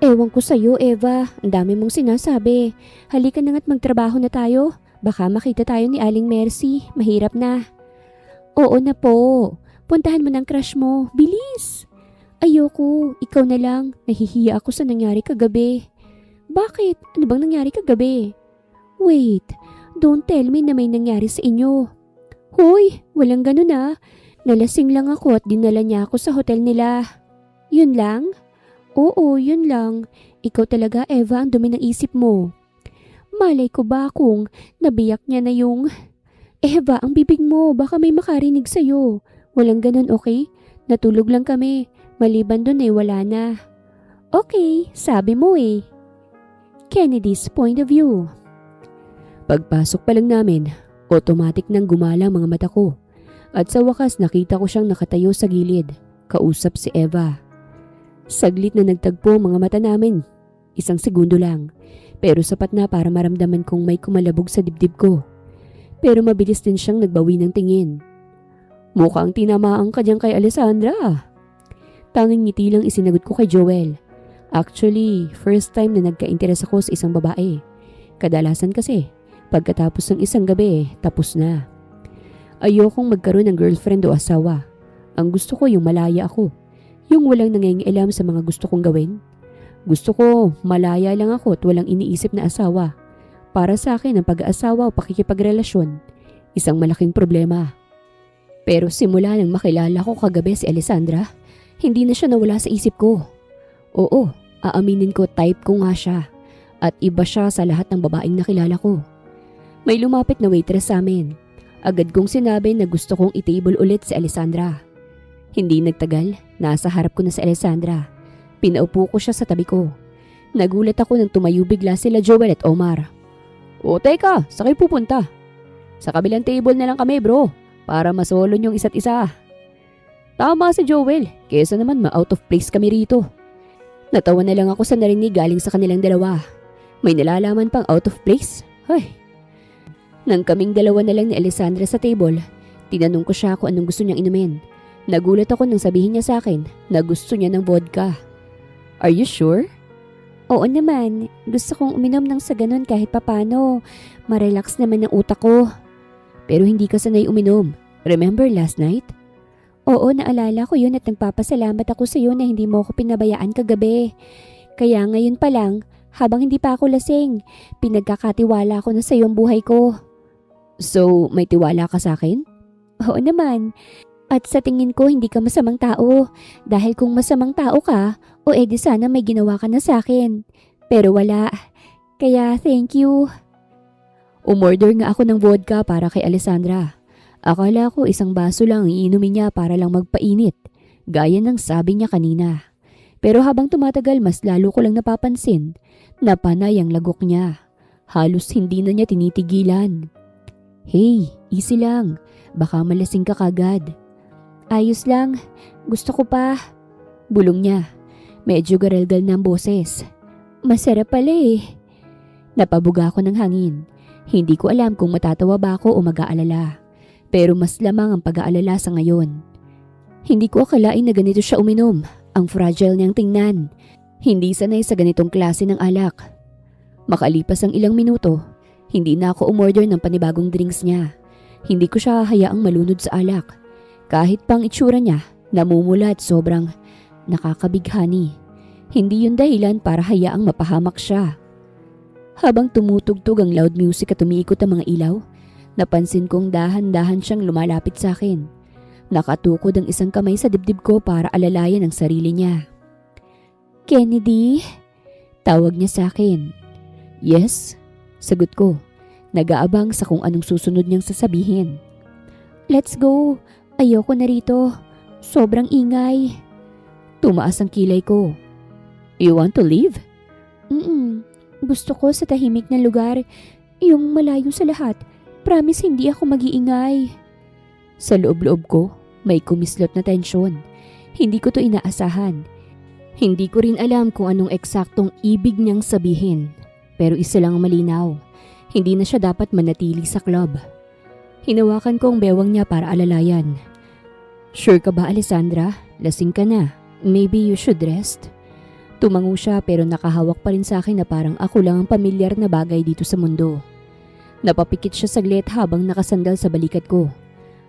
"Ewan ko sa'yo, Eva. Ang dami mong sinasabi. Halika na nga't magtrabaho na tayo. Baka makita tayo ni Aling Mercy. Mahirap na." "Oo na po. Puntahan mo ng crush mo. Bilis." "Ayoko. Ikaw na lang. Nahihiya ako sa nangyari kagabi." "Bakit? Ano bang nangyari kagabi?" "Wait. Don't tell me na may nangyari sa inyo." "Hoy, walang ganun ah. Nalasing lang ako at dinala niya ako sa hotel nila." "Yun lang?" "Oo, yun lang. Ikaw talaga, Eva, ang dumi ng isip mo." "Malay ko ba kung nabiyak niya na yung..." "Eva, ang bibig mo. Baka may makarinig sa'yo. Walang ganun, okay? Natulog lang kami. Maliban dun wala na." "Okay, sabi mo eh." Kennedy's point of view. Pagpasok pa lang namin, automatic nang gumala ang mga mata ko. At sa wakas nakita ko siyang nakatayo sa gilid, kausap si Eva. Saglit na nagtagpo ang mga mata namin. 1 segundo lang. Pero sapat na para maramdaman kong may kumalabog sa dibdib ko. Pero mabilis din siyang nagbawi ng tingin. Mukhang tinamaan ka dyan kay Alessandra. Tanging ngiti lang isinagot ko kay Joel. Actually, first time na nagka-interes ako sa isang babae. Kadalasan kasi, pagkatapos ng isang gabi, tapos na. Ayokong magkaroon ng girlfriend o asawa. Ang gusto ko yung malaya ako. Yung walang nangingialam sa mga gusto kong gawin. Gusto ko malaya lang ako at walang iniisip na asawa. Para sa akin ang pag-aasawa o pakikipagrelasyon, isang malaking problema. Pero simula nang makilala ko kagabi si Alessandra, hindi na siya nawala sa isip ko. Oo, aaminin ko type ko nga siya. At iba siya sa lahat ng babaeng nakilala ko. May lumapit na waitress sa amin. Agad kong sinabi na gusto kong i-table ulit si Alessandra. Hindi nagtagal, nasa harap ko na si Alessandra. Pinaupo ko siya sa tabi ko. Nagulat ako nang tumayo bigla sila Joel at Omar. O teka, sa kayo pupunta? Sa kabilang table na lang kami bro, para masolon yung isa't isa. Tama si Joel, kesa naman ma-out of place kami rito. Natawa na lang ako sa narinig galing sa kanilang dalawa. May nalalaman pang out of place? Ay. Nang kaming dalawa na lang ni Alessandra sa table, tinanong ko siya kung anong gusto niyang inumin. Nagulat ako nang sabihin niya sa akin na gusto niya ng vodka. Are you sure? Oo naman, gusto kong uminom ng sa ganun kahit papano. Marelax naman ang utak ko. Pero hindi ka sanay uminom. Remember last night? Oo, naalala ko yun at nagpapasalamat ako sa iyo na hindi mo ako pinabayaan kagabi. Kaya ngayon pa lang, habang hindi pa ako lasing, pinagkakatiwala ko na sa iyo ang buhay ko. So, may tiwala ka sa akin? Oo naman. At sa tingin ko hindi ka masamang tao. Dahil kung masamang tao ka, o edi sana may ginawa ka na sa akin. Pero wala. Kaya thank you. Umorder nga ako ng vodka para kay Alessandra. Akala ko isang baso lang iinumin niya para lang magpainit. Gaya ng sabi niya kanina. Pero habang tumatagal mas lalo ko lang napapansin na panay ang lagok niya. Halos hindi na niya tinitigilan. Hey, easy lang. Baka malasing ka kagad. Ayos lang. Gusto ko pa. Bulong niya. Medyo garalgal na ang boses. Masarap pala eh. Napabuga ako ng hangin. Hindi ko alam kung matatawa ba ako o mag-aalala. Pero mas lamang ang pag-aalala sa ngayon. Hindi ko akalain na ganito siya uminom. Ang fragile niyang tingnan. Hindi sanay sa ganitong klase ng alak. Makalipas ang ilang minuto, hindi na ako umorder ng panibagong drinks niya. Hindi ko siya hayaang malunod sa alak. Kahit pang itsura niya, namumula at sobrang nakakabighani. Hindi yun dahilan para hayaang mapahamak siya. Habang tumutugtog ang loud music at umiikot ang mga ilaw, napansin kong dahan-dahan siyang lumalapit sa akin. Nakatukod ang isang kamay sa dibdib ko para alalayan ang sarili niya. Kennedy? Tawag niya sa akin. Yes, sagot ko. Nag-aabang sa kung anong susunod niyang sasabihin. Let's go. Ayoko na rito. Sobrang ingay. Tumaas ang kilay ko. You want to leave? Gusto ko sa tahimik na lugar. Yung malayo sa lahat. Promise hindi ako mag-iingay. Sa loob-loob ko, may kumislot na tensyon. Hindi ko to inaasahan. Hindi ko rin alam kung anong eksaktong ibig niyang sabihin. Pero isa lang ang malinaw. Hindi na siya dapat manatili sa club. Hinawakan ko ang bewang niya para alalayan. Sure ka ba, Alessandra? Lasing ka na. Maybe you should rest. Tumango siya pero nakahawak pa rin sa akin na parang ako lang ang pamilyar na bagay dito sa mundo. Napapikit siya saglit habang nakasandal sa balikat ko.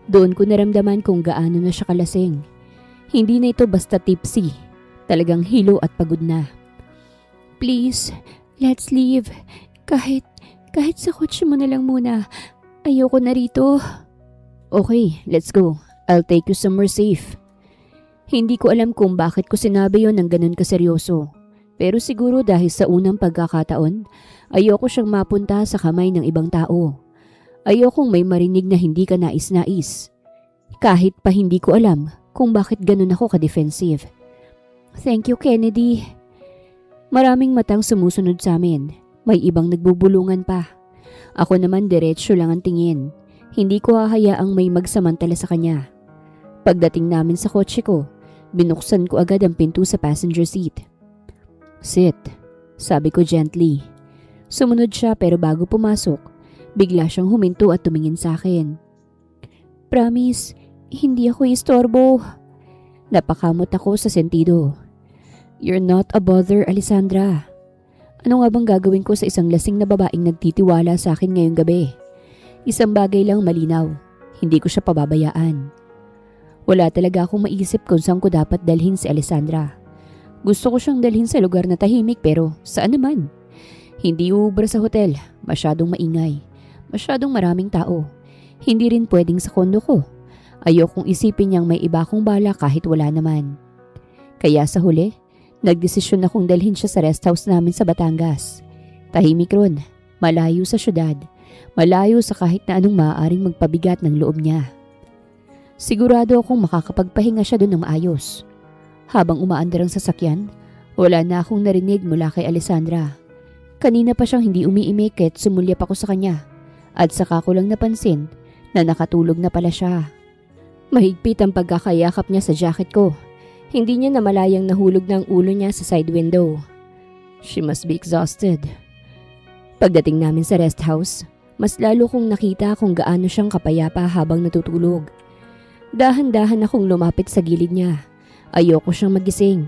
Doon ko naramdaman kung gaano na siya kalasing. Hindi na ito basta tipsy. Talagang hilo at pagod na. Please, let's leave. Kahit sa kotse mo na lang muna. Ayoko na rito. Okay, let's go. I'll take you somewhere safe. Hindi ko alam kung bakit ko sinabi yon ng ganun kaseryoso. Pero siguro dahil sa unang pagkakataon, ayoko siyang mapunta sa kamay ng ibang tao. Ayokong may marinig na hindi ka nais-nais. Kahit pa hindi ko alam kung bakit ganun ako ka-defensive. Thank you, Kennedy. Maraming matang sumusunod sa amin. May ibang nagbubulungan pa. Ako naman diretsyo lang ang tingin. Hindi ko hahayaang may magsamantala sa kanya. Pagdating namin sa kotse ko, binuksan ko agad ang pinto sa passenger seat. Sit. sabi ko gently. Sumunod siya pero bago pumasok, bigla siyang huminto at tumingin sa akin. Promise, hindi ako istorbo. Napakamot ako sa sentido. You're not a bother, Alessandra. Ano nga bang gagawin ko sa isang lasing na babaeng nagtitiwala sa akin ngayong gabi? Isang bagay lang malinaw, hindi ko siya pababayaan. Wala talaga akong maisip kung saan ko dapat dalhin si Alessandra. Gusto ko siyang dalhin sa lugar na tahimik pero saan naman? Hindi uubra sa hotel, masyadong maingay, masyadong maraming tao. Hindi rin pwedeng sa kondo ko. Ayokong isipin niyang may iba akong bala kahit wala naman. Kaya sa huli, nagdesisyon akong dalhin siya sa rest house namin sa Batangas. Tahimik ron, malayo sa syudad, malayo sa kahit na anong maaaring magpabigat ng loob niya. Sigurado akong makakapagpahinga siya doon ng maayos. Habang umaandar ang sasakyan, wala na akong narinig mula kay Alessandra. Kanina pa siyang hindi umiimik kahit sumulyap ako sa kanya. At saka ko lang napansin na nakatulog na pala siya. Mahigpit ang pagkakayakap niya sa jacket ko. Hindi niya namalayang nahulog na ang ulo niya sa side window. She must be exhausted. Pagdating namin sa rest house, mas lalo kong nakita kung gaano siyang kapayapa habang natutulog. Dahan-dahan akong lumapit sa gilid niya. Ayoko siyang magising.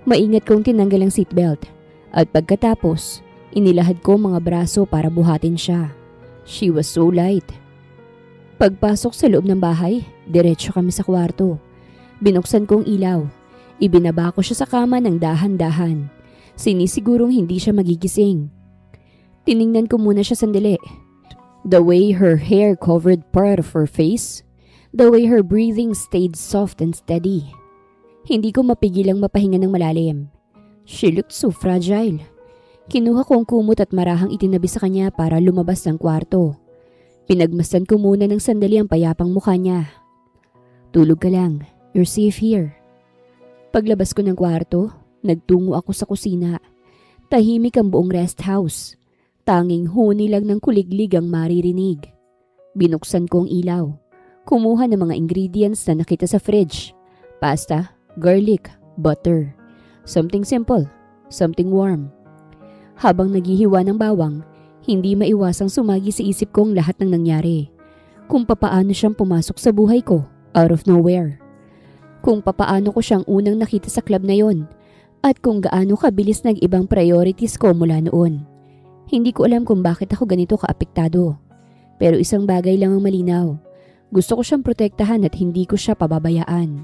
Maingat kong tinanggal ang seatbelt. At pagkatapos, inilahad ko mga braso para buhatin siya. She was so light. Pagpasok sa loob ng bahay, diretso kami sa kwarto. Binuksan ko ang ilaw. Ibinaba ko siya sa kama ng dahan-dahan. Sinisigurong hindi siya magigising. Tiningnan ko muna siya sandali. The way her hair covered part of her face, the way her breathing stayed soft and steady. Hindi ko mapigilang mapahinga ng malalim. She looked so fragile. Kinuha ko ang kumot at marahang itinabi sa kanya para lumabas ng kwarto. Pinagmasdan ko muna ng sandali ang payapang mukha niya. Tulog ka lang. You're safe here. Paglabas ko ng kwarto, nagtungo ako sa kusina. Tahimik ang buong rest house. Tanging huni lang ng kuliglig ang maririnig. Binuksan ko ang ilaw. Kumuha ng mga ingredients na nakita sa fridge. Pasta, garlic, butter. Something simple, something warm. Habang naghihiwa ng bawang, hindi maiwasang sumagi sa isip ko ang lahat ng nangyari. Kung papaano siyang pumasok sa buhay ko, out of nowhere. Kung papaano ko siyang unang nakita sa club na yon, at kung gaano kabilis nag-ibang priorities ko mula noon. Hindi ko alam kung bakit ako ganito kaapektado. Pero isang bagay lang ang malinaw. Gusto ko siyang protektahan at hindi ko siya pababayaan.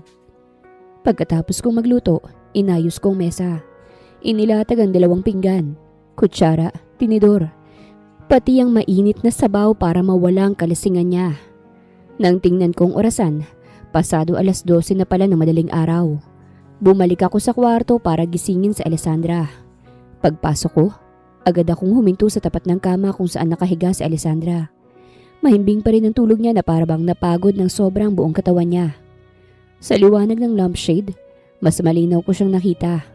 Pagkatapos kong magluto, inayos kong mesa. Inilatag ang 2 pinggan, kutsara, tinidor, pati ang mainit na sabaw para mawala ang kalasingan niya. Nang tingnan kong orasan, pasado 12:00 na pala ng madaling araw. Bumalik ako sa kwarto para gisingin si Alessandra. Pagpasok ko, agad akong huminto sa tapat ng kama kung saan nakahiga si Alessandra. Mahimbing pa rin ang tulog niya na parabang napagod ng sobrang buong katawan niya. Sa liwanag ng lampshade, mas malinaw ko siyang nakita.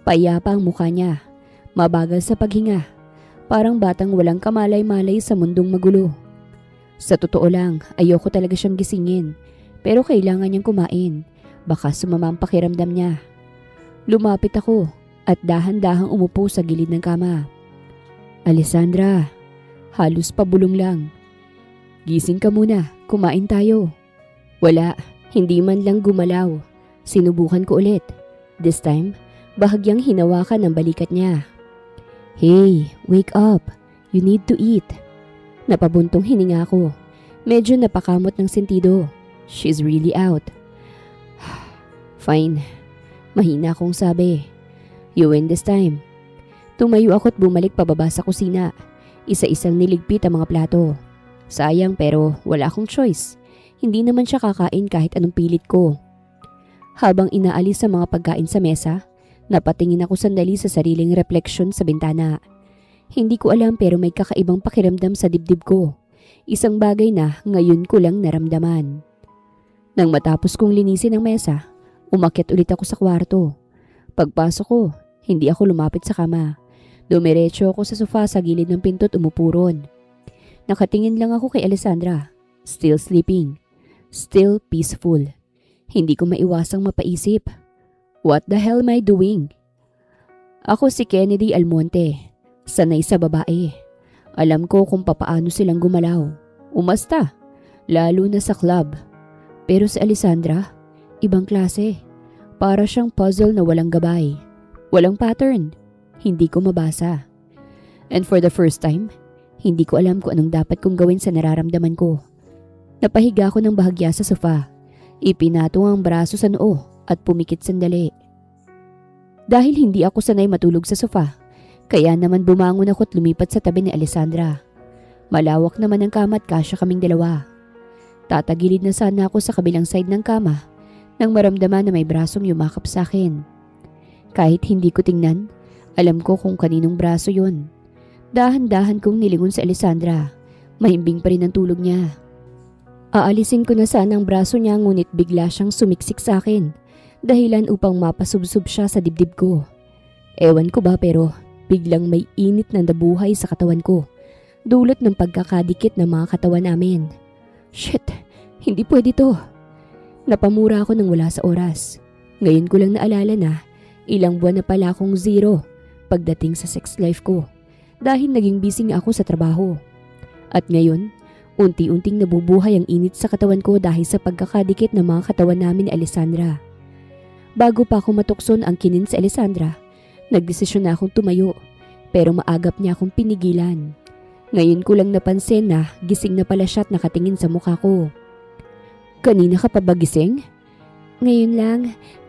Payapa ang mukha niya, mabagal sa paghinga, parang batang walang kamalay-malay sa mundong magulo. Sa totoo lang, ayoko talaga siyang gisingin, pero kailangan niyang kumain, baka sumama ang pakiramdam niya. Lumapit ako at dahan-dahang umupo sa gilid ng kama. Alessandra, halos pabulong lang. Gising ka muna, kumain tayo. Wala, hindi man lang gumalaw. Sinubukan ko ulit. This time, bahagyang hinawakan ng balikat niya. Hey, wake up. You need to eat. Napabuntong hininga ko. Medyo napakamot ng sentido. She's really out. Fine. Mahina akong sabi. You win this time. Tumayo ako at bumalik pababa sa kusina. Isa-isang niligpit ang mga plato. Sayang pero wala akong choice. Hindi naman siya kakain kahit anong pilit ko. Habang inaalis sa mga pagkain sa mesa, napatingin ako sandali sa sariling refleksyon sa bintana. Hindi ko alam pero may kakaibang pakiramdam sa dibdib ko. Isang bagay na ngayon ko lang naramdaman. Nang matapos kong linisin ang mesa, umakyat ulit ako sa kwarto. Pagpasok ko, hindi ako lumapit sa kama. Dumiretso ako sa sofa sa gilid ng pinto at umupo ron. Nakatingin lang ako kay Alessandra. Still sleeping. Still peaceful. Hindi ko maiwasang mapaisip. What the hell am I doing? Ako si Kennedy Almonte. Sanay sa babae. Alam ko kung papaano silang gumalaw. Umasta. Lalo na sa club. Pero si Alessandra, ibang klase. Para siyang puzzle na walang gabay. Walang pattern. Hindi ko mabasa. And for the first time, hindi ko alam kung anong dapat kong gawin sa nararamdaman ko. Napahiga ako ng bahagya sa sofa. Ipinatong ang braso sa noo at pumikit sandali. Dahil hindi ako sanay matulog sa sofa, kaya naman bumangon ako at lumipat sa tabi ni Alessandra. Malawak naman ang kama at kasya kaming dalawa. Tatagilid na sana ako sa kabilang side ng kama nang maramdaman na may brasong yumakap sa akin. Kahit hindi ko tingnan, alam ko kung kaninong braso yun. Dahan-dahan kong nilingon si Alessandra. Mahimbing pa rin ang tulog niya. Aalisin ko na sana ang braso niya ngunit bigla siyang sumiksik sa akin. Dahilan upang mapasubsob siya sa dibdib ko. Ewan ko ba pero biglang may init na nabuhay sa katawan ko. Dulot ng pagkakadikit ng mga katawan namin. Shit, hindi pwede to. Napamura ako nang wala sa oras. Ngayon ko lang naalala na ilang buwan na pala akong zero pagdating sa sex life ko. Dahil naging busy nga ako sa trabaho. At ngayon, unti-unting nabubuhay ang init sa katawan ko dahil sa pagkakadikit ng mga katawan namin ni Alessandra. Bago pa ako matukson ang kinin sa Alessandra, nagdesisyon na akong tumayo pero maagap niya akong pinigilan. Ngayon ko lang napansin na gising na pala siya at nakatingin sa mukha ko. Kanina ka pa ba gising? Ngayon lang.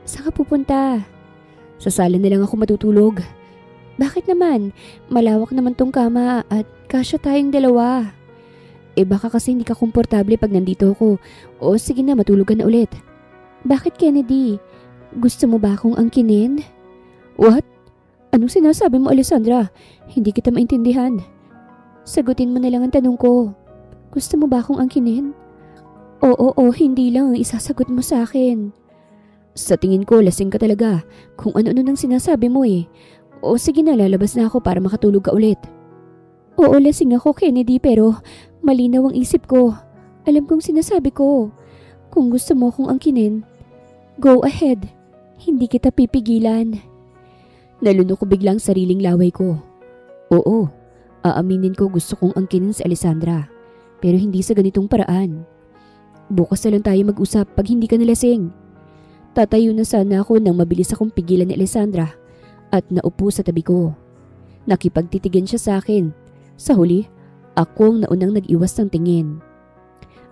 Saan ka pupunta? Sa sala na lang ako matutulog. Bakit naman? Malawak naman tong kama at kasya tayong dalawa. Baka kasi hindi ka komportable pag nandito ako. O sige na, matulog ka na ulit. Bakit, Kennedy? Gusto mo ba akong angkinin? What? Anong sinasabi mo, Alessandra? Hindi kita maintindihan. Sagutin mo na lang ang tanong ko. Gusto mo ba akong angkinin? Oo, hindi lang ang isasagot mo sa akin. Sa tingin ko, lasing ka talaga. Kung ano-ano nang sinasabi mo eh. O sige na, lalabas na ako para makatulog ka ulit. Oo, lasing ako, Kennedy, pero malinaw ang isip ko. Alam kong sinasabi ko. Kung gusto mo akong angkinin, go ahead. Hindi kita pipigilan. Nalunok ko biglang sariling laway ko. Oo, aaminin ko gusto kong angkinin si Alessandra. Pero hindi sa ganitong paraan. Bukas na lang tayo mag-usap pag hindi ka nalasing. Tatayo na sana ako nang mabilis akong pigilan ni Alessandra at naupo sa tabi ko. Nakipagtitigan siya sa akin. Sa huli, ako ang naunang nag-iwas ng tingin.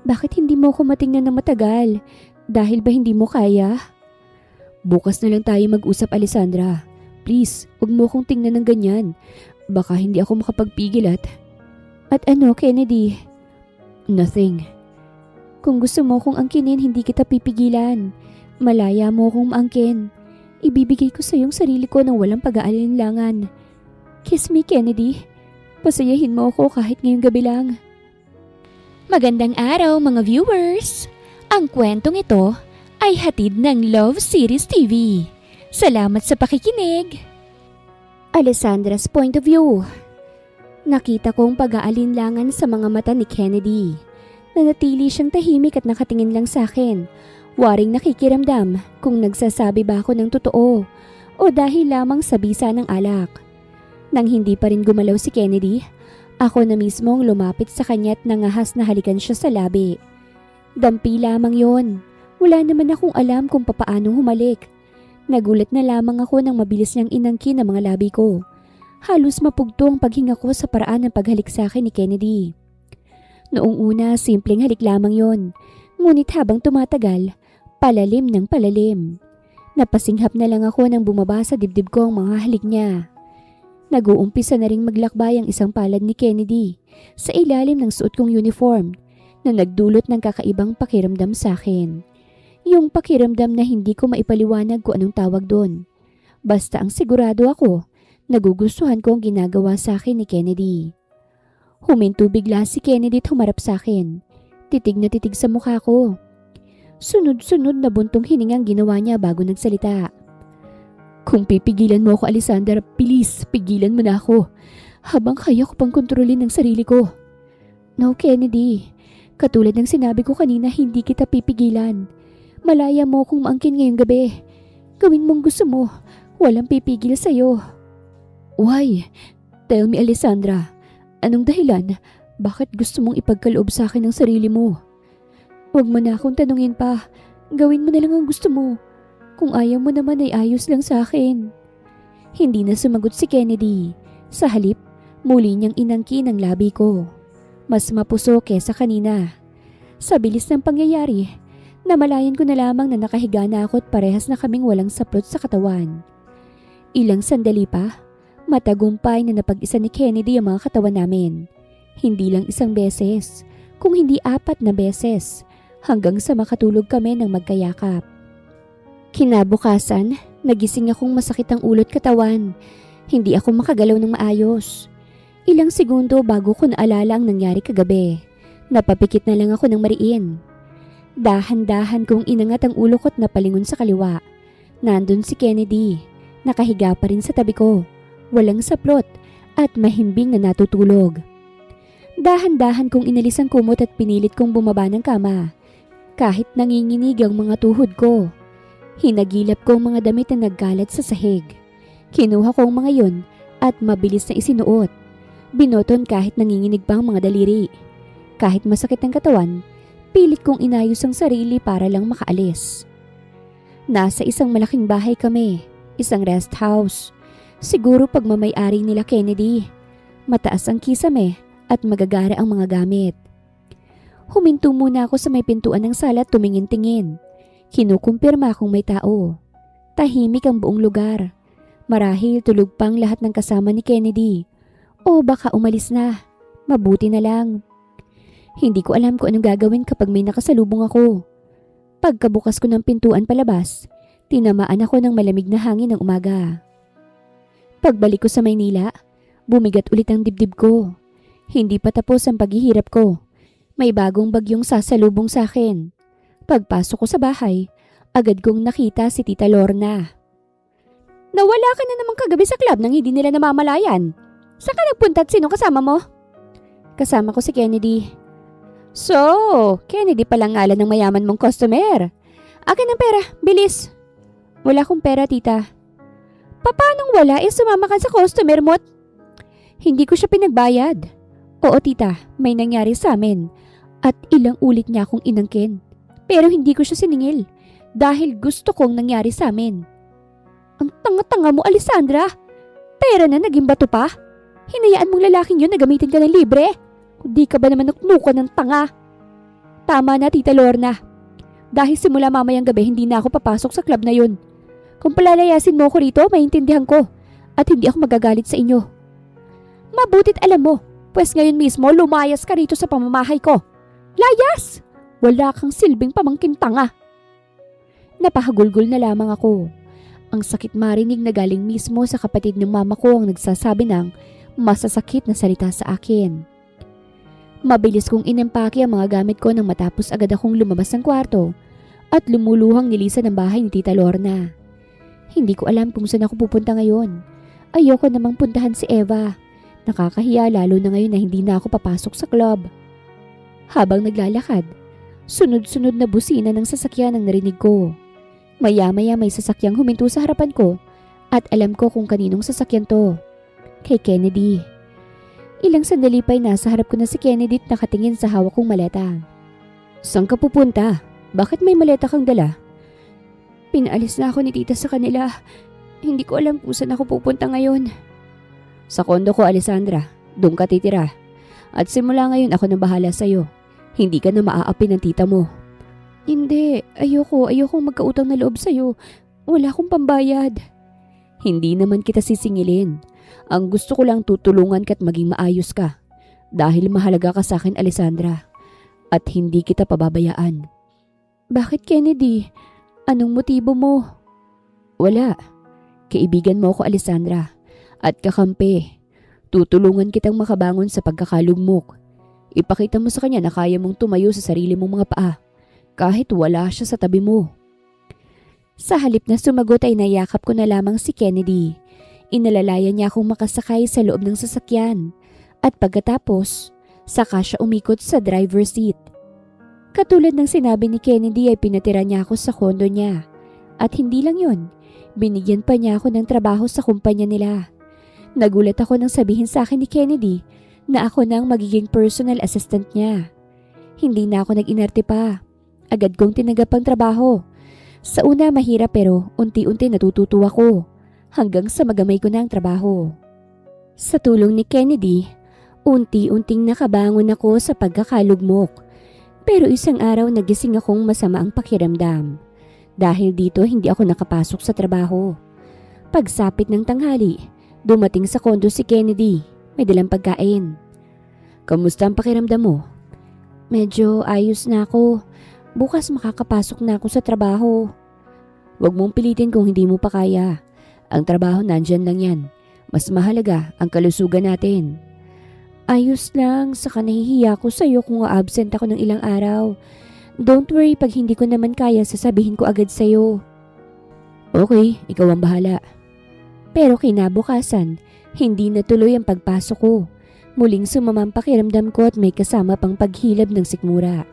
Bakit hindi mo ako matingnan ng matagal? Dahil ba hindi mo kaya? Bukas na lang tayo mag-usap, Alessandra. Please, huwag mo akong tingnan ng ganyan. Baka hindi ako makapagpigil at... At ano, Kennedy? Nothing. Kung gusto mo akong angkinin, hindi kita pipigilan. Malaya mo akong maangkin. Ibibigay ko sa iyong sarili ko ng walang pag-aalinlangan. Kiss me, Kennedy. Pasayahin mo ako kahit ngayong gabi lang. Magandang araw, mga viewers! Ang kwentong ito ay hatid ng Love Series TV. Salamat sa pakikinig! Alessandra's point of view. Nakita kong pag-aalinlangan sa mga mata ni Kennedy. Nanatili siyang tahimik at nakatingin lang sa akin. Waring nakikiramdam kung nagsasabi ba ako ng totoo o dahil lamang sa bisa ng alak. Nang hindi pa rin gumalaw si Kennedy, ako na mismong lumapit sa kanya at nangahas na halikan siya sa labi. Dampi lamang yon. Wala naman akong alam kung papaanong humalik. Nagulat na lamang ako nang mabilis niyang inangkin ang mga labi ko. Halos mapugto ang paghinga ko sa paraan ng paghalik sa akin ni Kennedy. Noong una, simpleng halik lamang yon. Ngunit habang tumatagal, palalim ng palalim. Napasinghap na lang ako nang bumaba sa dibdib ko ang mga halik niya. Nag-uumpisa na ring maglakbay ang isang palad ni Kennedy sa ilalim ng suot kong uniform na nagdulot ng kakaibang pakiramdam sa akin. Yung pakiramdam na hindi ko maipaliwanag kung anong tawag doon. Basta ang sigurado ako, nagugustuhan ko ang ginagawa sa akin ni Kennedy. Huminto bigla si Kennedy at humarap sa akin. Titig na titig sa mukha ko. Sunod-sunod na buntong hiningang ginawa niya bago nagsalita. Kung pipigilan mo ako, Alessandra, please, pigilan mo na ako. Habang kaya ko pang kontrolin ang sarili ko. No, Kennedy. Katulad ng sinabi ko kanina, hindi kita pipigilan. Malaya mo kung maangkin ngayong gabi. Gawin mong gusto mo. Walang pipigil sa'yo. Why? Tell me, Alessandra. Anong dahilan? Bakit gusto mong ipagkaloob sa akin ang sarili mo? Huwag mo na akong tanungin pa. Gawin mo na lang ang gusto mo. Kung ayaw mo naman ay ayos lang sa akin. Hindi na sumagot si Kennedy. Sa halip, muli niyang inangkin ang labi ko. Mas mapuso kesa kanina. Sa bilis ng pangyayari, namalayan ko na lamang na nakahiga na ako at parehas na kaming walang saplot sa katawan. Ilang sandali pa, matagumpay na napag-isa ni Kennedy ang mga katawan namin. Hindi lang isang beses, kung hindi 4 na beses, hanggang sa makatulog kami ng magkayakap. Kinabukasan, nagising akong masakit ang ulo't katawan. Hindi ako makagalaw ng maayos. Ilang segundo bago ko naalala ang nangyari kagabi. Napapikit na lang ako ng mariin. Dahan-dahan kong inangat ang ulo ko't napalingon sa kaliwa. Nandun si Kennedy. Nakahiga pa rin sa tabi ko. Walang saplot at mahimbing na natutulog. Dahan-dahan kong inalis ang kumot at pinilit kong bumaba ng kama. Kahit nanginginig ang mga tuhod ko. Hinagilap ko ang mga damit na nagkalat sa sahig. Kinuha ko ang mga yun at mabilis na isinuot. Binoton kahit nanginginig pa ang mga daliri. Kahit masakit ang katawan, pilit kong inayos ang sarili para lang makaalis. Nasa isang malaking bahay kami, isang rest house. Siguro pagmamay-ari nila Kennedy. Mataas ang kisame at magagara ang mga gamit. Huminto muna ako sa may pintuan ng sala at tumingin-tingin. Kinukumpirma kung may tao. Tahimik ang buong lugar. Marahil tulog pang lahat ng kasama ni Kennedy. O baka umalis na. Mabuti na lang. Hindi ko alam kung anong gagawin kapag may nakasalubong ako. Pagkabukas ko ng pintuan palabas, tinamaan ako ng malamig na hangin ng umaga. Pagbalik ko sa Maynila, bumigat ulit ang dibdib ko. Hindi pa tapos ang paghihirap ko. May bagong bagyong sasalubong sa akin. Pagpasok ko sa bahay, agad kong nakita si Tita Lorna. Nawala ka na naman kagabi sa club nang hindi nila namamalayan. Saan ka nagpunta at sino kasama mo? Kasama ko si Kennedy. So, Kennedy palang ngalan ng mayaman mong customer. Akin ang pera, bilis. Wala akong pera, tita. Paanong wala? Sumama ka sa customer mo. Hindi ko siya pinagbayad. Oo, tita, may nangyari sa amin. At ilang ulit niya akong inangkin. Pero hindi ko siya siningil dahil gusto kong nangyari sa amin. Ang tanga-tanga mo, Alessandra. Pera na naging bato pa. Hinayaan mong lalaking yun na gamitin ka ng libre. Di ka ba naman naknuka ng tanga? Tama na, Tita Lorna. Dahil simula mamayang gabi hindi na ako papasok sa club na yun. Kung palalayasin mo ako rito, maintindihan ko. At hindi ako magagalit sa inyo. Mabutit alam mo, pues ngayon mismo lumayas ka rito sa pamamahay ko. Layas! Wala kang silbing pamangkin tanga. Napahagulgol na lamang ako. Ang sakit marinig na galing mismo sa kapatid ng mama ko ang nagsasabi ng masasakit na salita sa akin. Mabilis kong inempake ang mga gamit ko nang matapos agad akong lumabas ng kwarto at lumuluhang nilisan ang bahay ni Tita Lorna. Hindi ko alam kung saan ako pupunta ngayon. Ayoko namang puntahan si Eva. Nakakahiya lalo na ngayon na hindi na ako papasok sa club. Habang naglalakad, sunod-sunod na busina ng sasakyan ang narinig ko. Maya-maya may sasakyang huminto sa harapan ko at alam ko kung kaninong sasakyan to. Kay Kennedy. Ilang sandali pa'y nasa harap ko na si Kennedy at nakatingin sa hawak kong maleta. Saan ka pupunta? Bakit may maleta kang dala? Pinaalis na ako ni tita sa kanila. Hindi ko alam kung saan ako pupunta ngayon. Sa kondo ko, Alessandra. Doon ka titira. At simula ngayon ako na bahala sa'yo. Hindi ka na maaapi ng tita mo. Hindi. Ayokong magkautang na loob sa'yo. Wala akong pambayad. Hindi naman kita sisingilin. Ang gusto ko lang tutulungan ka't maging maayos ka. Dahil mahalaga ka sa akin, Alessandra. At hindi kita pababayaan. Bakit, Kennedy? Anong motibo mo? Wala. Kaibigan mo ako, Alessandra. At kakampi. Tutulungan kitang makabangon sa pagkakalugmok. Ipakita mo sa kanya na kaya mong tumayo sa sarili mong mga paa. Kahit wala siya sa tabi mo. Sa halip na sumagot ay nayakap ko na lamang si Kennedy. Inalalayan niya akong makasakay sa loob ng sasakyan. At pagkatapos, saka siya umikot sa driver's seat. Katulad ng sinabi ni Kennedy ay pinatira niya ako sa kondo niya. At hindi lang yon, binigyan pa niya ako ng trabaho sa kumpanya nila. Nagulat ako nang sabihin sa akin ni Kennedy na ako na ang magiging personal assistant niya. Hindi na ako nag-inarte pa. Agad kong tinanggap ang trabaho. Sa una mahirap pero unti-unti natututo ako hanggang sa magamay ko na ang trabaho. Sa tulong ni Kennedy, unti-unting nakabangon ako sa pagkakalugmok. Pero isang araw nagising akong masama ang pakiramdam. Dahil dito hindi ako nakapasok sa trabaho. Pagsapit ng tanghali, dumating sa kondo si Kennedy. May dalang pagkain. Kamusta ang pakiramdam mo? Medyo ayos na ako. Bukas makakapasok na ako sa trabaho. Huwag mong pilitin kung hindi mo pa kaya. Ang trabaho nandyan lang yan. Mas mahalaga ang kalusugan natin. Ayos lang, saka nahihiya ko sa'yo kung absent ako ng ilang araw. Don't worry, pag hindi ko naman kaya sasabihin ko agad sa'yo. Okay, ikaw ang bahala. Pero kinabukasan, hindi natuloy ang pagpasok ko. Muling sumama ang pakiramdam ko at may kasama pang paghilab ng sikmura.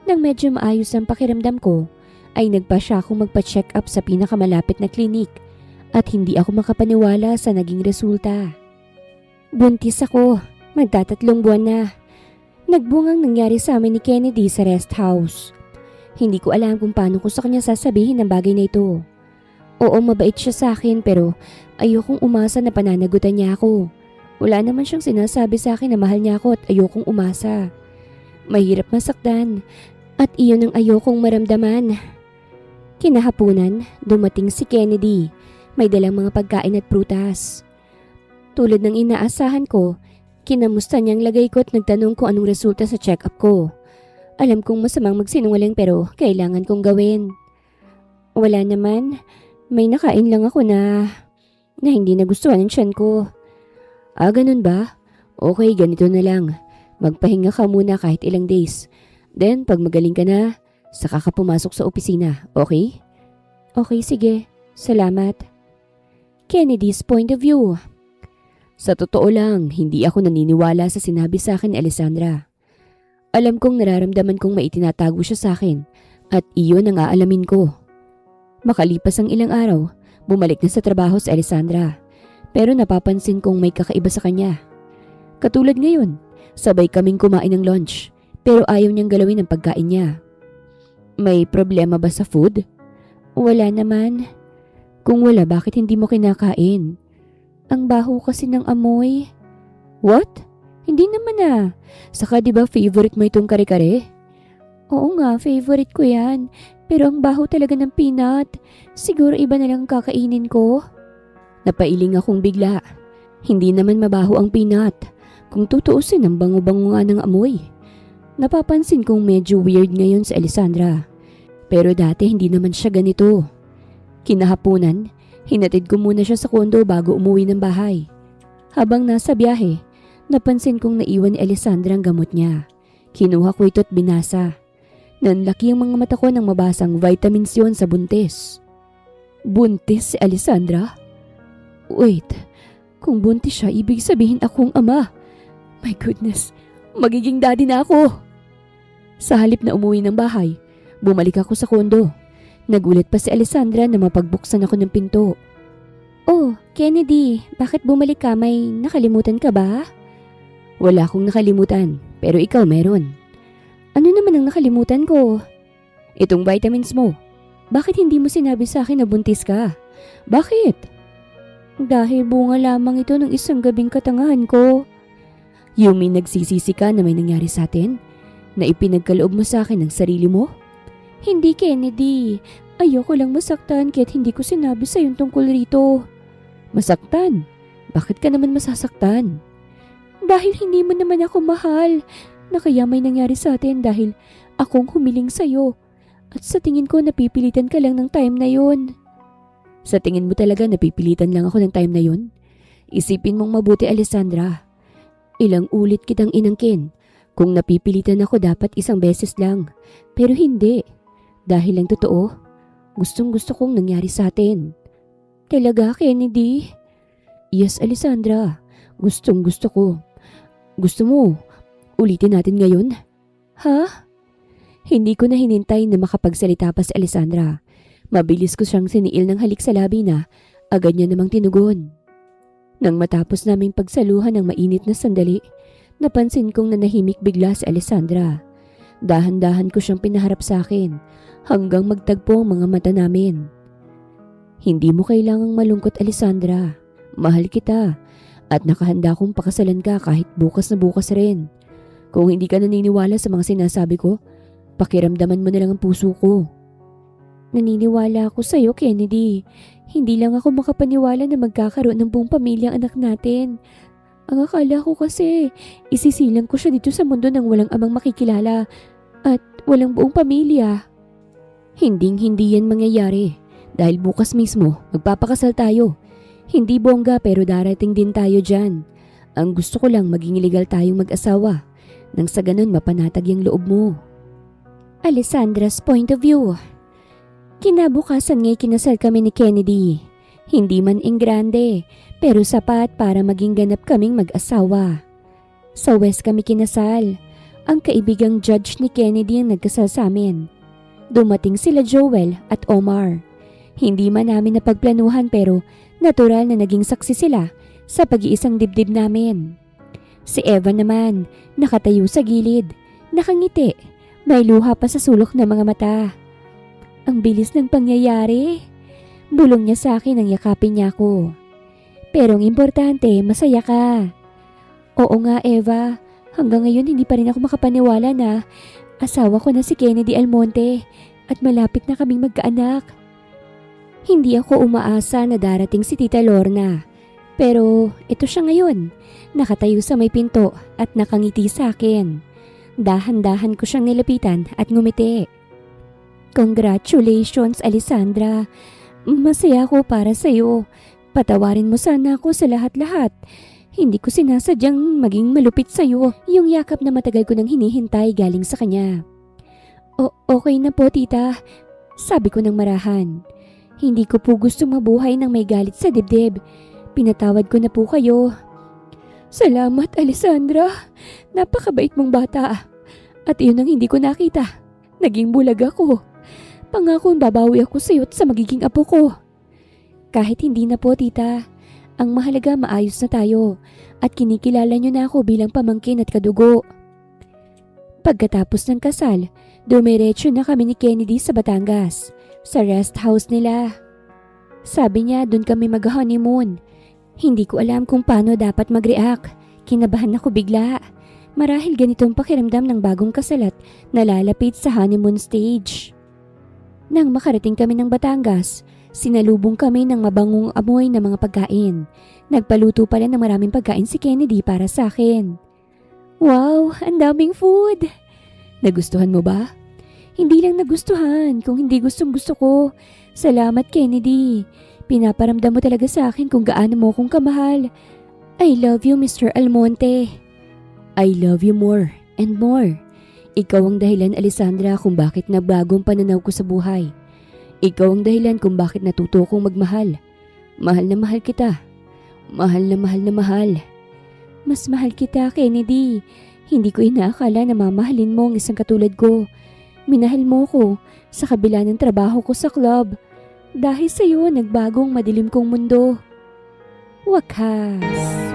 Nang medyo maayos ang pakiramdam ko, ay nagpa siya akong magpa-check up sa pinakamalapit na klinik at hindi ako makapaniwala sa naging resulta. Buntis ako, magtatatlong buwan na. Nagbungang nangyari sa amin ni Kennedy sa rest house. Hindi ko alam kung paano ko sa kanya sasabihin ang bagay na ito. Oo, mabait siya sa akin pero ayokong umasa na pananagutan niya ako. Wala naman siyang sinasabi sa akin na mahal niya ako at ayokong umasa. Mahirap masaktan at iyon ang ayokong maramdaman. Kinahaponan, dumating si Kennedy. May dalang mga pagkain at prutas. Tulad ng inaasahan ko, kinamusta niyang lagay ko at nagtanong kung anong resulta sa check-up ko. Alam kong masamang magsinungaling pero kailangan kong gawin. Wala naman, may nakain lang ako na hindi nagustuhan ng tiyan ko. Ah, ganun ba? Okay, ganito na lang. Magpahinga ka muna kahit ilang days. Then, pag magaling ka na, saka ka pumasok sa opisina, okay? Okay, sige. Salamat. Kennedy's point of view. Sa totoo lang, hindi ako naniniwala sa sinabi sa akin ni Alessandra. Alam kong nararamdaman kong may itinatago siya sa akin at iyon ang aalamin ko. Makalipas ang ilang araw, bumalik na sa trabaho si Alessandra. Pero napapansin kong may kakaiba sa kanya. Katulad ngayon, sabay kaming kumain ng lunch pero ayaw niyang galawin ang pagkain niya. May problema ba sa food? Wala naman. Kung wala, bakit hindi mo kinakain? Ang baho kasi ng amoy. What? Hindi naman ah. Saka diba favorite mo itong kare-kare? Oo nga, favorite ko yan. Pero ang baho talaga ng peanut. Siguro iba na lang kakainin ko. Napailing akong bigla. Hindi naman mabaho ang peanut. Kung tutuusin, ang bango-bango nga ng amoy. Napapansin kong medyo weird ngayon si Alessandra. Pero dati hindi naman siya ganito. Kinahaponan, hinatid ko muna siya sa kondo bago umuwi ng bahay. Habang nasa biyahe, napansin kong naiwan ni Alessandra ang gamot niya. Kinuha ko ito at binasa. Nanlaki ang mga mata ko nang mabasang vitamins yon sa buntis. Buntis si Alessandra? Wait, kung buntis siya, ibig sabihin akong ama. My goodness, magiging daddy na ako. Sa halip na umuwi ng bahay, bumalik ako sa kondo. Nagulat pa si Alessandra na mapagbuksan ako ng pinto. Oh, Kennedy, bakit bumalik ka? May nakalimutan ka ba? Wala akong nakalimutan, pero ikaw meron. Ano naman ang nakalimutan ko? Itong vitamins mo. Bakit hindi mo sinabi sa akin na buntis ka? Bakit? Dahil bunga lamang ito ng isang gabing katangahan ko. Yumi, nagsisisi ka na may nangyari sa atin? Na ipinagkaloob mo sa akin ng sarili mo? Hindi, Kennedy. Ayoko lang masaktan kaya't hindi ko sinabi sa yung tungkol rito. Masaktan? Bakit ka naman masasaktan? Dahil hindi mo naman ako mahal. Na kaya may nangyari sa atin dahil akong humiling sa'yo. At sa tingin ko napipilitan ka lang ng time na yun. Sa tingin mo talaga napipilitan lang ako ng time na yun? Isipin mong mabuti, Alessandra. Ilang ulit kitang inangkin. Kung napipilitan ako dapat isang beses lang. Pero hindi. Dahil lang totoo, gustong gusto kong nangyari sa atin. Talaga, Kennedy? Yes, Alessandra. Gustong gusto ko. Gusto mo, ulitin natin ngayon? Ha? Hindi ko na hinintay na makapagsalita pa si Alessandra. Mabilis ko siyang siniil ng halik sa labi na agad niya namang tinugon. Nang matapos naming pagsaluhan ng mainit na sandali, napansin kong nanahimik bigla si Alessandra. Dahan-dahan ko siyang pinaharap sa akin hanggang magtagpo ang mga mata namin. Hindi mo kailangang malungkot, Alessandra. Mahal kita at nakahanda akong pakasalan ka kahit bukas na bukas rin. Kung hindi ka naniniwala sa mga sinasabi ko, pakiramdaman mo na lang ang puso ko. Naniniwala ako sa iyo, Kennedy. Hindi lang ako makapaniwala na magkakaroon ng buong pamilyang anak natin. Ang akala ko kasi, isisilang ko siya dito sa mundo nang walang amang makikilala at walang buong pamilya. Hinding-hindi yan mangyayari dahil bukas mismo magpapakasal tayo. Hindi bongga pero darating din tayo dyan. Ang gusto ko lang maging legal tayong mag-asawa nang sa ganun mapanatag yung loob mo. Alessandra's point of view. Kinabukasan nga'y kinasal kami ni Kennedy. Hindi man ingrande, pero sapat para maging ganap kaming mag-asawa. Sa West kami kinasal. Ang kaibigang judge ni Kennedy ang nagkasal sa amin. Dumating sila Joel at Omar. Hindi man namin napagplanuhan pero natural na naging saksi sila sa pag-iisang dibdib namin. Si Eva naman, nakatayo sa gilid, nakangiti, may luha pa sa sulok ng mga mata. Ang bilis ng pangyayari. Bulong niya sa akin nang yakapin niya ako. Pero ang importante, masaya ka. Oo nga, Eva. Hanggang ngayon hindi pa rin ako makapaniwala na asawa ko na si Kennedy Almonte at malapit na kaming magkaanak. Hindi ako umaasa na darating si Tita Lorna. Pero ito siya ngayon. Nakatayo sa may pinto at nakangiti sa akin. Dahan-dahan ko siyang nilapitan at ngumiti. Congratulations, Alessandra. Masaya ako para sa iyo. Patawarin mo sana ako sa lahat-lahat. Hindi ko sinasadyang maging malupit sa iyo. Yung yakap na matagal ko nang hinihintay galing sa kanya. Okay na po, tita. Sabi ko ng marahan. Hindi ko po gusto mabuhay ng may galit sa dibdib. Pinatawad ko na po kayo. Salamat, Alessandra. Napakabait mong bata. At iyon ang hindi ko nakita. Naging bulag ako. Pangako babawi ako sa iyo at sa magiging apo ko. Kahit hindi na po, tita. Ang mahalaga maayos na tayo at kinikilala niyo na ako bilang pamangkin at kadugo. Pagkatapos ng kasal, dumiretso na kami ni Kennedy sa Batangas, sa rest house nila. Sabi niya doon kami mag-honeymoon. Hindi ko alam kung paano dapat mag-react. Kinabahan ako bigla. Marahil ganitong pakiramdam ng bagong kasal at nalalapit sa honeymoon stage. Nang makarating kami ng Batangas, sinalubong kami ng mabangong amoy ng mga pagkain. Nagpaluto pala ng maraming pagkain si Kennedy para sa akin. Wow, ang daming food! Nagustuhan mo ba? Hindi lang nagustuhan, kung hindi gustong gusto ko. Salamat, Kennedy. Pinaparamdam mo talaga sa akin kung gaano mo kong kamahal. I love you, Mr. Almonte. I love you more and more. Ikaw ang dahilan, Alessandra, kung bakit nagbagong pananaw ko sa buhay. Ikaw ang dahilan kung bakit natuto kong magmahal. Mahal na mahal kita. Mahal na mahal na mahal. Mas mahal kita, Kennedy. Hindi ko inaakala na mamahalin mo ang isang katulad ko. Minahal mo ko sa kabila ng trabaho ko sa club. Dahil sa iyo, nagbagong madilim kong mundo. Wakas.